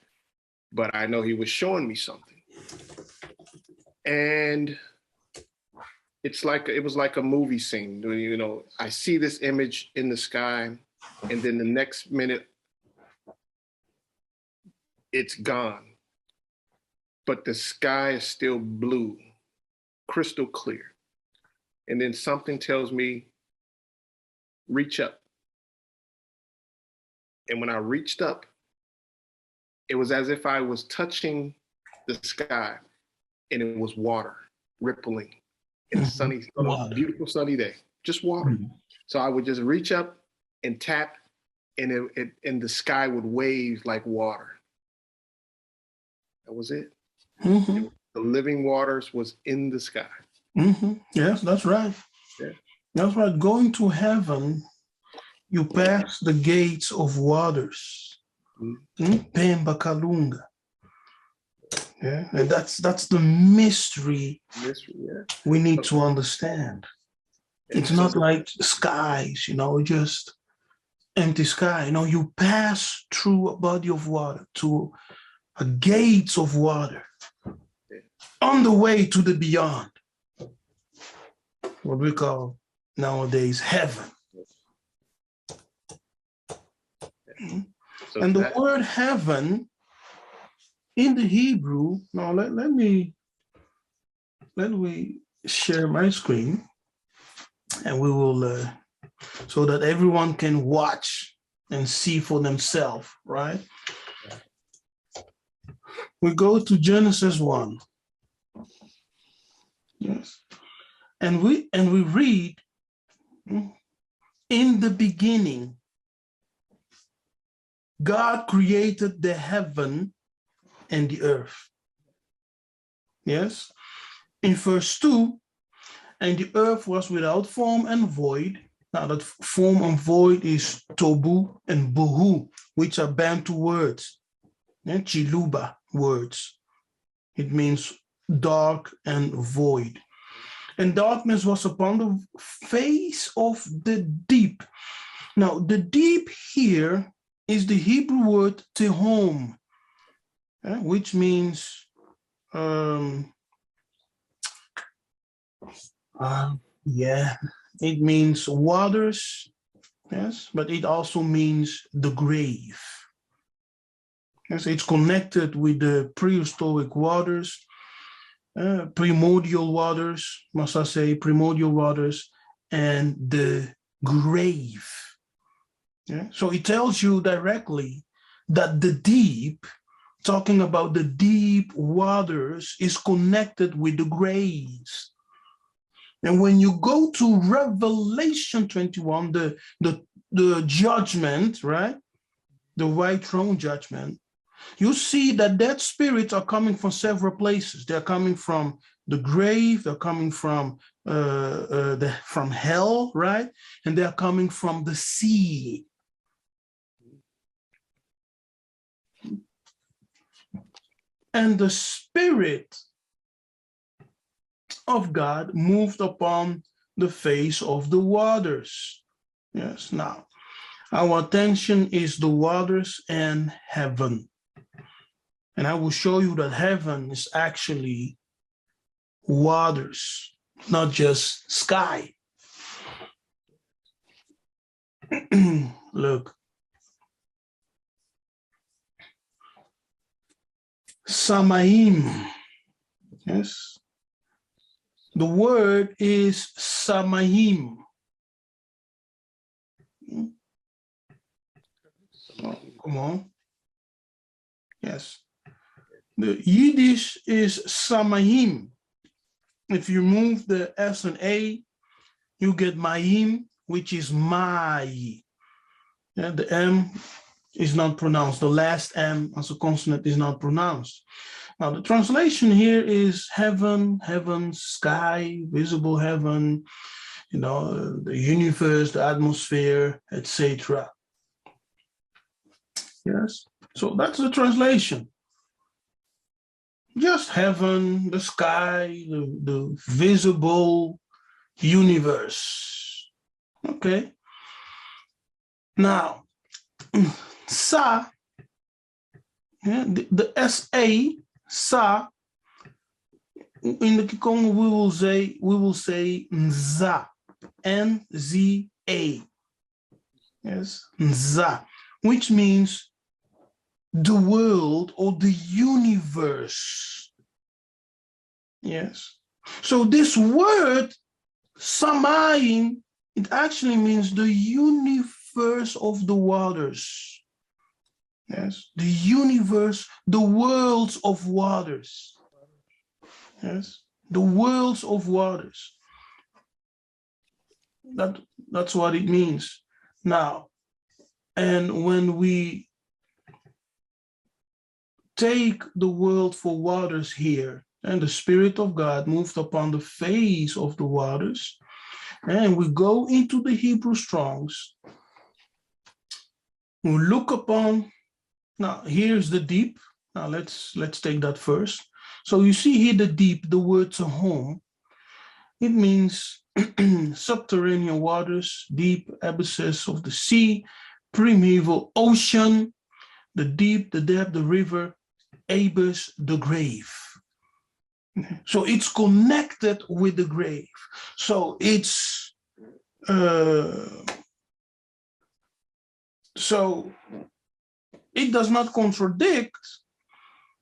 But I know he was showing me something. And it was like a movie scene. You know, I see this image in the sky, and then the next minute, it's gone. But the sky is still blue, crystal clear. And then something tells me, reach up. And when I reached up, it was as if I was touching the sky, and it was water rippling in a sunny, beautiful sunny day, just water. So I would just reach up and tap, and and the sky would wave like water. That was it. The living waters was in the sky. Yes, that's right. Yeah. That's right. Going to heaven, you pass the gates of waters. Pemba Kalunga. Yeah, and that's the mystery we need to understand. It's not like skies, just empty sky. You pass through a body of water to a gates of water on the way to the beyond. What we call nowadays heaven. And the word heaven in the Hebrew, now let me share my screen, and we will so that everyone can watch and see for themselves, right? We go to Genesis 1. Yes. And we read, in the beginning, God created the heaven and the earth. Yes. In verse 2, and the earth was without form and void. Now that form and void is tobu and bohu, which are Bantu words, Chiluba words. It means dark and void. And darkness was upon the face of the deep. Now, the deep here is the Hebrew word tehom, which means it means waters, yes, but it also means the grave. Yes, it's connected with the prehistoric waters, primordial waters, must I say, primordial waters, and the grave. Yeah? So it tells you directly that the deep, talking about the deep waters, is connected with the graves. And when you go to Revelation 21, the judgment, right? The white throne judgment, you see that spirits are coming from several places. They're coming from the grave, they're coming from hell, right? And they're coming from the sea. And the Spirit of God moved upon the face of the waters. Yes, now, our attention is the waters and heaven. And I will show you that heaven is actually waters, not just sky. Look. Samaim. Yes. The word is Samaim. Oh, come on. Yes. The Yiddish is Samaim. If you move the S and A, you get Maim, which is Mai. Yeah, the M is not pronounced. The last M as a consonant is not pronounced. Now, the translation here is heaven, heaven, sky, visible heaven, the universe, the atmosphere, etc. Yes, so that's the translation. Just heaven, the sky, the visible universe. Okay. Now, sa, the S-A, sa, in the Kikongo we will say nza, N-Z-A. Yes, nza, which means the world or the universe. Yes. So this word, Samayim, it actually means the universe of the waters. Yes. The universe, the worlds of waters. Yes. The worlds of waters. That's what it means. Now, and when we take the world for waters here, and the Spirit of God moved upon the face of the waters, and we go into the Hebrew Strongs, we look upon, now here's the deep. Now let's take that first. So you see here the deep, the word home. It means subterranean waters, deep abysses of the sea, primeval ocean, the deep, the depth, the river, abyss, the grave. So it's connected with the grave. So it's so it does not contradict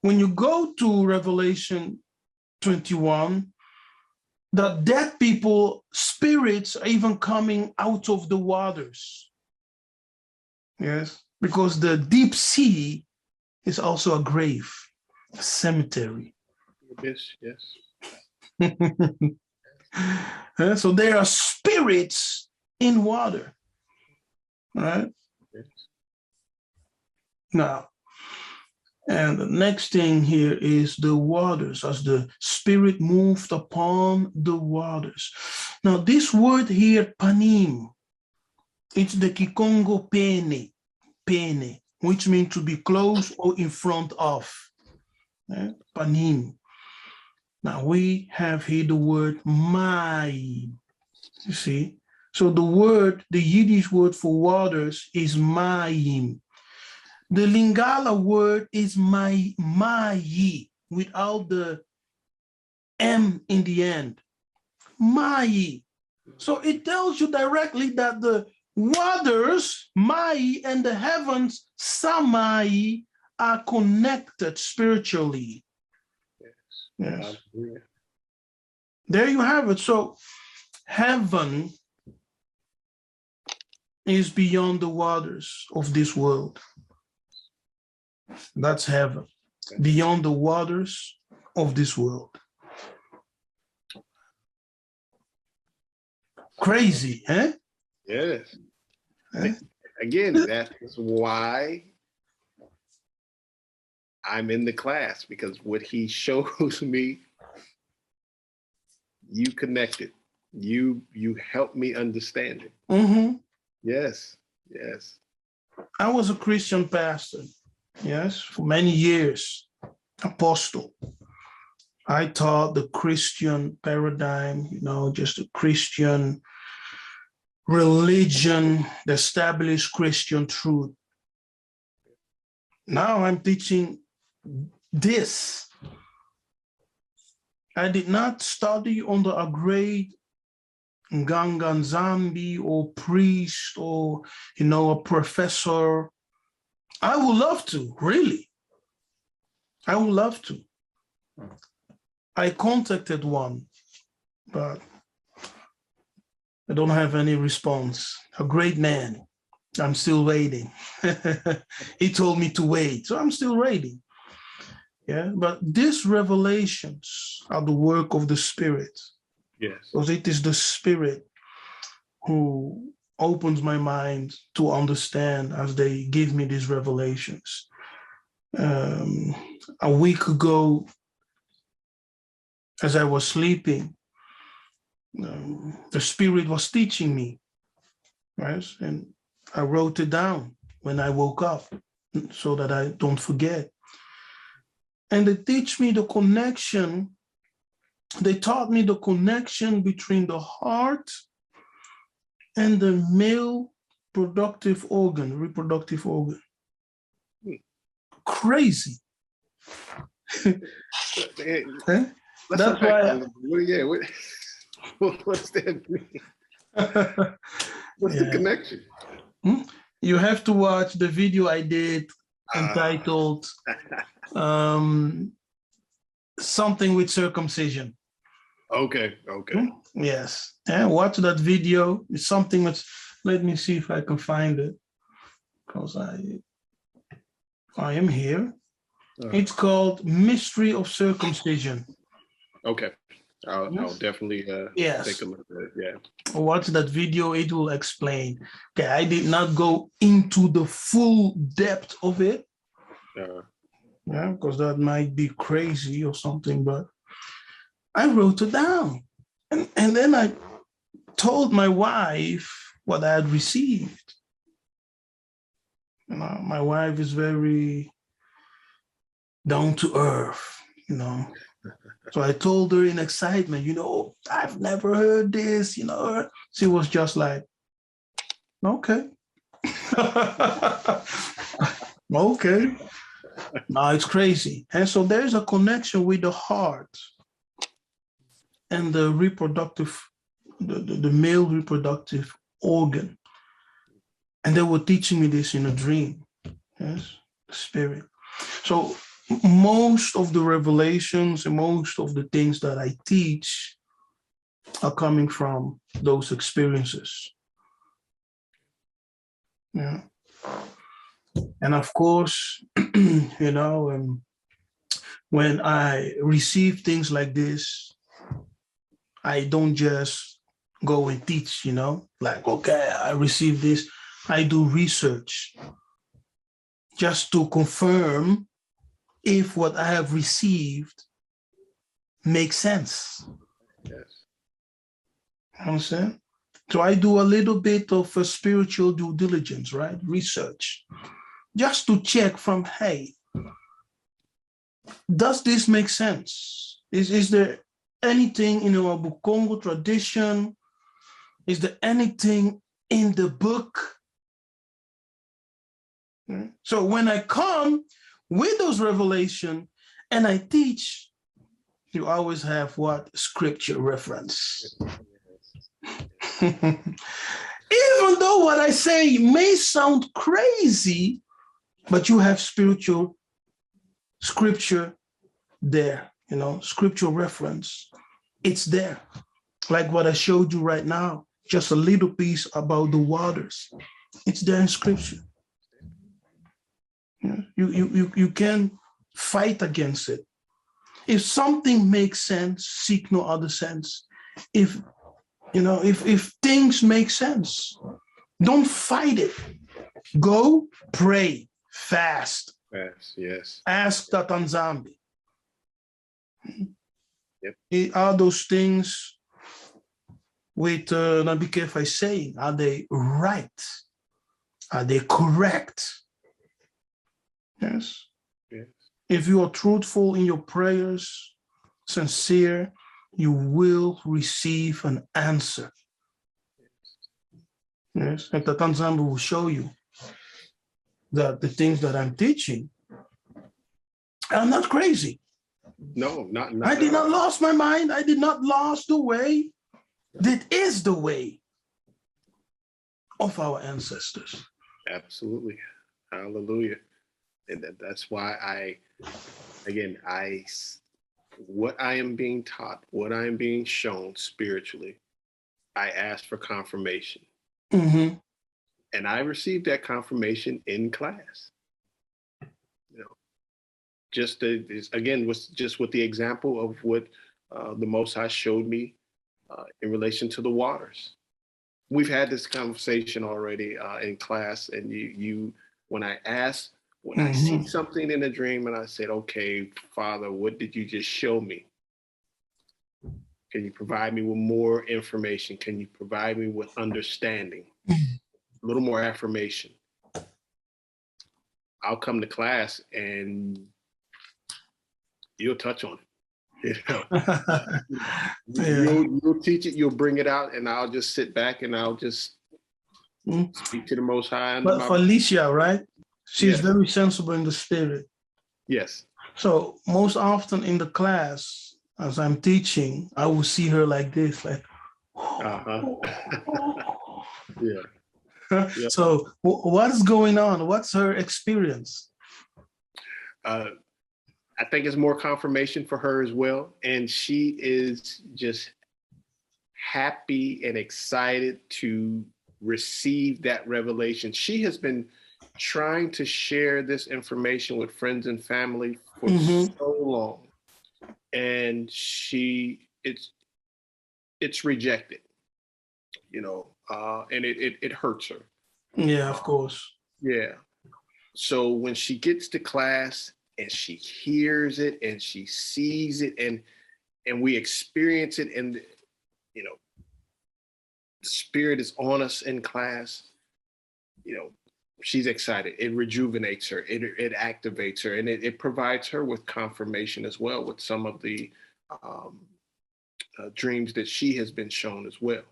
when you go to Revelation 21 that dead people, spirits are even coming out of the waters. Yes, because the deep sea is also a grave, a cemetery. Yes, yes. So there are spirits in water, right? Yes. Now, and the next thing here is the waters, as the Spirit moved upon the waters. Now, this word here, panim, it's the Kikongo pene, pene, which means to be close or in front of. Panim. Now, we have here the word mai, you see. So the word, the Yiddish word for waters is mayim. The Lingala word is mayi, without the M in the end. Mayi. So it tells you directly that the waters, mayi, and the heavens, samai, are connected spiritually. Yes. There you have it. So heaven is beyond the waters of this world. That's heaven, beyond the waters of this world. Crazy, eh? Yes. Eh? Again, that's why I'm in the class, because what he shows me, you connected. You helped me understand it. Mm-hmm. Yes, yes. I was a Christian pastor, yes, for many years, apostle. I taught the Christian paradigm, just a Christian religion, the established Christian truth. Now I'm teaching this. I did not study under a great Gangan Zambi or priest or, a professor. I would love to, really. I would love to. I contacted one, but I don't have any response. A great man. I'm still waiting. He told me to wait, so I'm still waiting. Yeah, but these revelations are the work of the Spirit. Yes. Because it is the Spirit who opens my mind to understand as they give me these revelations. A week ago, as I was sleeping, the Spirit was teaching me, right? And I wrote it down when I woke up so that I don't forget. And they teach me the connection. They taught me the connection between the heart and the male reproductive organ. Crazy. Huh? That's why. What's that mean? What's the connection? You have to watch the video I did entitled something with circumcision. Okay. Yes. And watch that video. It's something that's, let me see if I can find it, because I am here. It's called Mystery of Circumcision. Okay. I'll definitely take a look at it. Yeah. Watch that video. It will explain. Okay, I did not go into the full depth of it. Yeah, because that might be crazy or something, but I wrote it down. And then I told my wife what I had received. My wife is very down to earth, So I told her in excitement, I've never heard this, She was just like, okay. Okay. No, it's crazy. And so there's a connection with the heart and the reproductive, the male reproductive organ. And they were teaching me this in a dream. Yes, the Spirit. So most of the revelations and most of the things that I teach are coming from those experiences. Yeah. And of course, when I receive things like this, I don't just go and teach, like, okay, I received this. I do research just to confirm if what I have received makes sense. Yes. Understand? So I do a little bit of a spiritual due diligence, right? Research, just to check from, hey, does this make sense? Is there anything in our Bukongo tradition? Is there anything in the book? So when I come with those revelations and I teach, you always have what? Scripture reference. Even though what I say may sound crazy, but you have spiritual scripture there, scriptural reference. It's there. Like what I showed you right now, just a little piece about the waters. It's there in scripture. You can fight against it. If something makes sense, seek no other sense. If things make sense, don't fight it. Go pray, fast. Yes, yes. Ask Tatanzambi. Yep. Are those things with Nabi Kefas saying, are they right? Are they correct? Yes. Yes. If you are truthful in your prayers, sincere, you will receive an answer. Yes. And Tatanzambi will show you that the things that I'm teaching, I'm not crazy. No, not I did not lose my mind. I did not lose the way. That is the way of our ancestors. Absolutely. Hallelujah. And that's why what I am being taught, what I am being shown spiritually, I ask for confirmation. Mm-hmm. And I received that confirmation in class. Just again, was just with the example of what the Most High showed me in relation to the waters. We've had this conversation already in class, and when I see something in a dream and I said, okay, Father, what did you just show me? Can you provide me with more information? Can you provide me with understanding? A little more affirmation. I'll come to class and you'll touch on it. You'll teach it, you'll bring it out, and I'll just sit back and I'll just speak to the Most High. But for Alicia, right? She's very sensible in the spirit. Yes. So most often in the class, as I'm teaching, I will see her like this, like. Yeah. Yep. So what's going on? What's her experience? I think it's more confirmation for her as well. And she is just happy and excited to receive that revelation. She has been trying to share this information with friends and family for so long. And it's rejected, and it hurts her. Yeah, of course. Yeah. So when she gets to class and she hears it and she sees it and we experience it, and the spirit is on us in class, she's excited. It rejuvenates her. It activates her, and it provides her with confirmation as well with some of the dreams that she has been shown as well.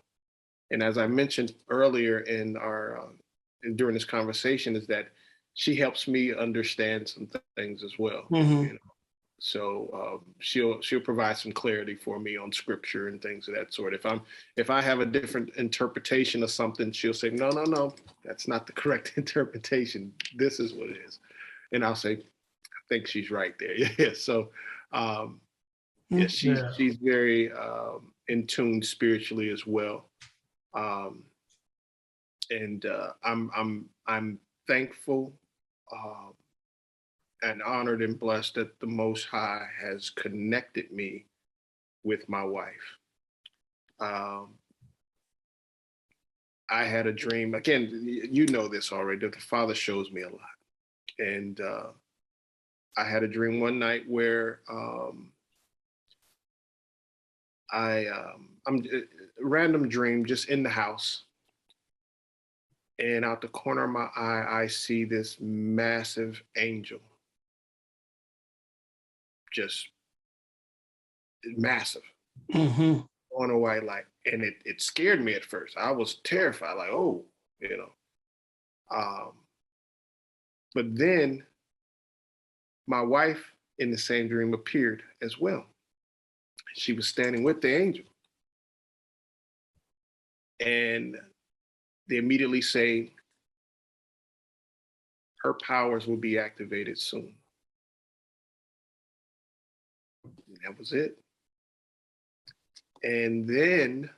And as I mentioned earlier in our during this conversation, is that she helps me understand some things as well. So she'll provide some clarity for me on scripture and things of that sort. If I have a different interpretation of something, she'll say, no, that's not the correct interpretation. This is what it is. And I'll say, I think she's right there. Yeah. So Yeah, Yeah. she's very in tune spiritually as well. And I'm thankful uh, and honored and blessed that the Most High has connected me with my wife. Um, I had a dream. Again, you know this already. That the Father shows me a lot, and I had a dream one night where I'm a random dream, just in the house, and out the corner of my eye, I see this massive angel, just massive, Mm-hmm. on a white light, and it scared me at first. I was terrified, like, oh, you know. Um, but then my wife in the same dream appeared as well. She was standing with the angel, and they immediately say her powers will be activated soon. And that was it. And then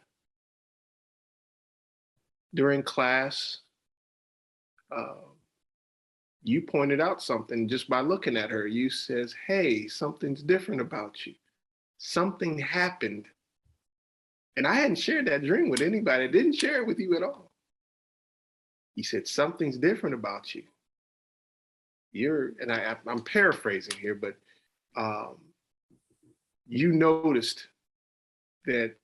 during class, uh, you pointed out something just by looking at her. You says, "Hey, something's different about you. Something happened." And I hadn't shared that dream with anybody. I didn't share it with you at all. He said, "Something's different about you. I'm paraphrasing here, but um, you noticed that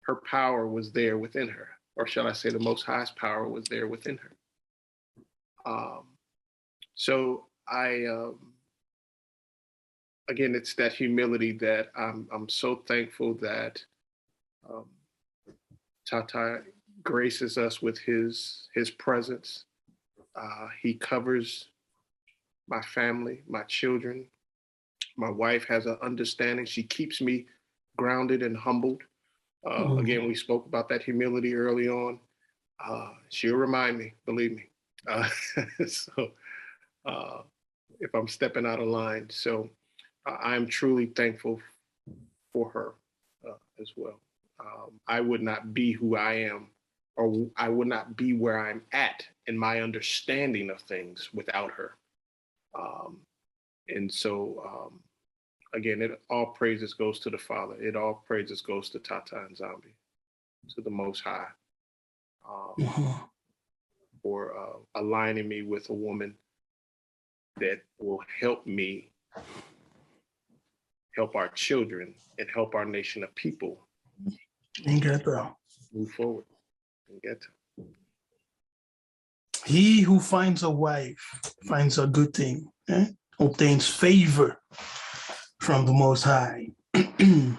her power was there within her, or shall I say, the Most High's power was there within her." So again, it's that humility that I'm so thankful that um, Tata graces us with his presence. He covers my family, my children. My wife has an understanding. She keeps me grounded and humbled. Again, we spoke about that humility early on. She'll remind me, believe me. So if I'm stepping out of line. So I'm truly thankful for her as well. I would not be who I am, or I would not be where I'm at in my understanding of things without her. And so, again, it all praises goes to the Father. It all praises goes to Tata and Zombie, to the Most High, for aligning me with a woman that will help me help our children and help our nation of people move forward and get to. He who finds a wife finds a good thing, obtains favor from the Most High.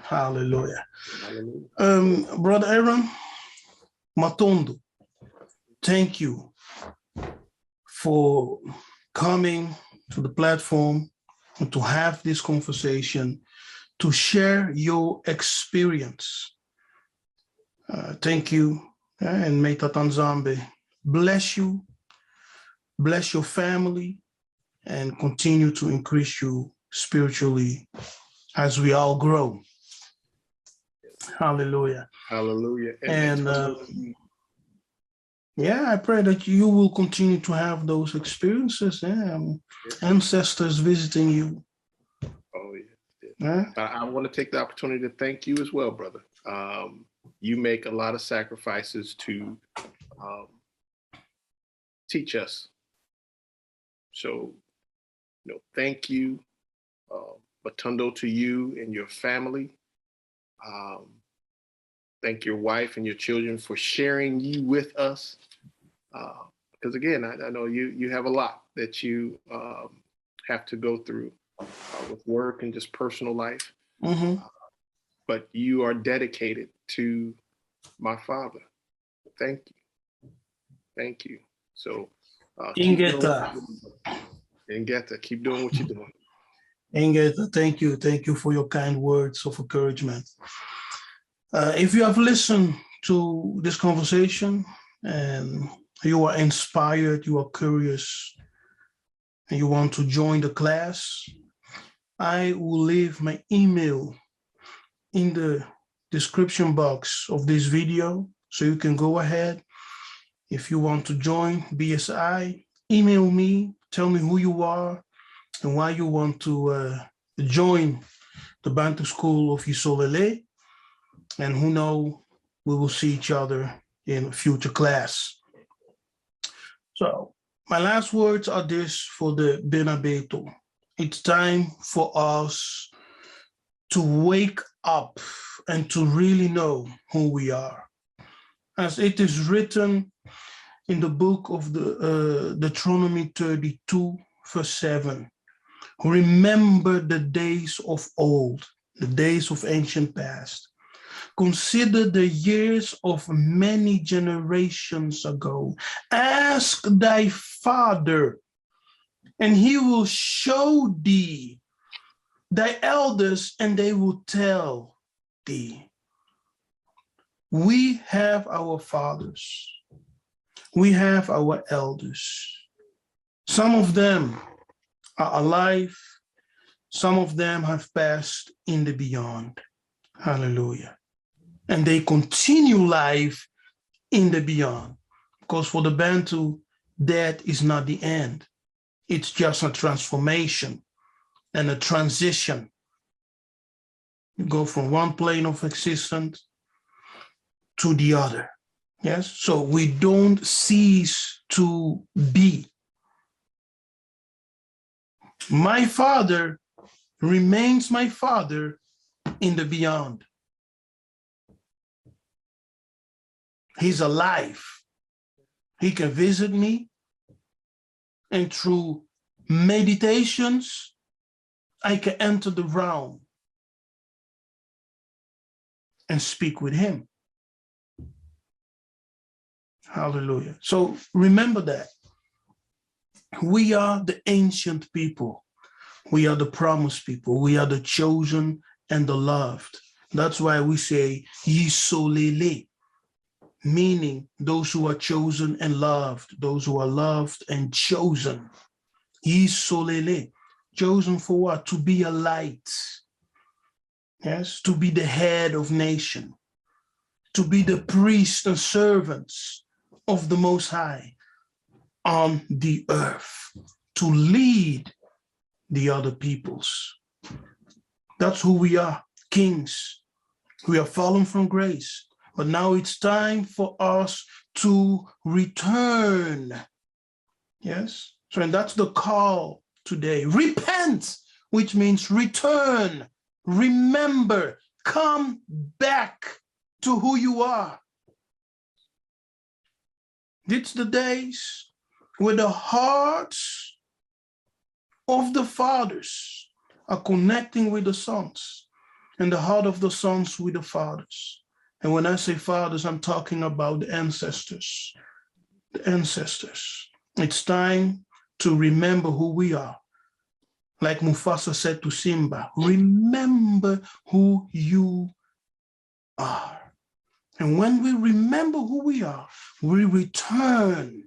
Hallelujah. Hallelujah. Brother Aaron Matondo, thank you for coming to the platform and to have this conversation, to share your experience. Thank you. And may Tatan Zambe bless you, bless your family, and continue to increase you spiritually as we all grow. Hallelujah. Hallelujah. And yeah, I pray that you will continue to have those experiences, ancestors visiting you. Oh, yeah. I want to take the opportunity to thank you as well, brother. You make a lot of sacrifices to teach us. So, thank you, Batundo, to you and your family. Thank your wife and your children for sharing you with us. Because again, I know you have a lot that you have to go through with work and just personal life. But you are dedicated to my father. Thank you. Thank you. So Ingeta, keep doing what you're doing. Ingeta, thank you. Thank you for your kind words of encouragement. If you have listened to this conversation and you are inspired, you are curious, and you want to join the class, I will leave my email in the description box of this video, so you can go ahead. If you want to join BSI, email me, tell me who you are and why you want to join the Bantu School of Yiseka'yah. And who knows, we will see each other in a future class. So my last words are this for the Benabeto. It's time for us to wake up and to really know who we are. As it is written in the book of the Deuteronomy 32, verse 7, remember the days of old, the days of ancient past. Consider the years of many generations ago. Ask thy father, and he will show thee thy elders, and they will tell thee. We have our fathers. We have our elders. Some of them are alive. Some of them have passed in the beyond. Hallelujah. And they continue life in the beyond. Because for the Bantu, death is not the end. It's just a transformation and a transition. You go from one plane of existence to the other. Yes, so we don't cease to be. My father remains my father in the beyond. He's alive. He can visit me, and through meditations, I can enter the realm and speak with him. Hallelujah. So remember that. We are the ancient people. We are the promised people. We are the chosen and the loved. That's why we say Yiseka'yah, meaning those who are chosen and loved, those who are loved and chosen. Yiseka'yah, chosen for what? To be a light. Yes, to be the head of nation, to be the priests and servants of the Most High on the earth, to lead the other peoples. That's who we are, kings. We are fallen from grace, but now it's time for us to return. Yes, so and that's the call today. Repent, which means return, remember, come back to who you are. It's the days where the hearts of the fathers are connecting with the sons, and the heart of the sons with the fathers. And when I say fathers, I'm talking about the ancestors. The ancestors. It's time to remember who we are. Like Mufasa said to Simba, remember who you are. And when we remember who we are, we return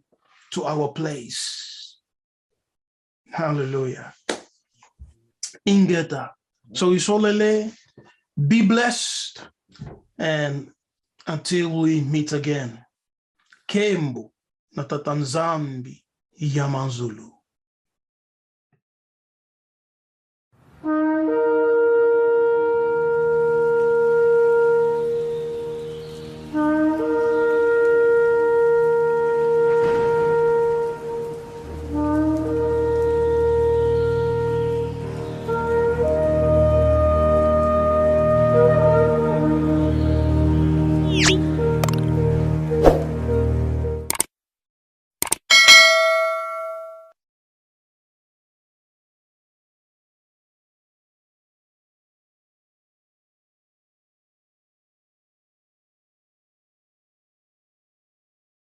to our place. Hallelujah. Ingeta. So Isolele, be blessed, and until we meet again. Kembo, Natatanzambi, Yamanzulu.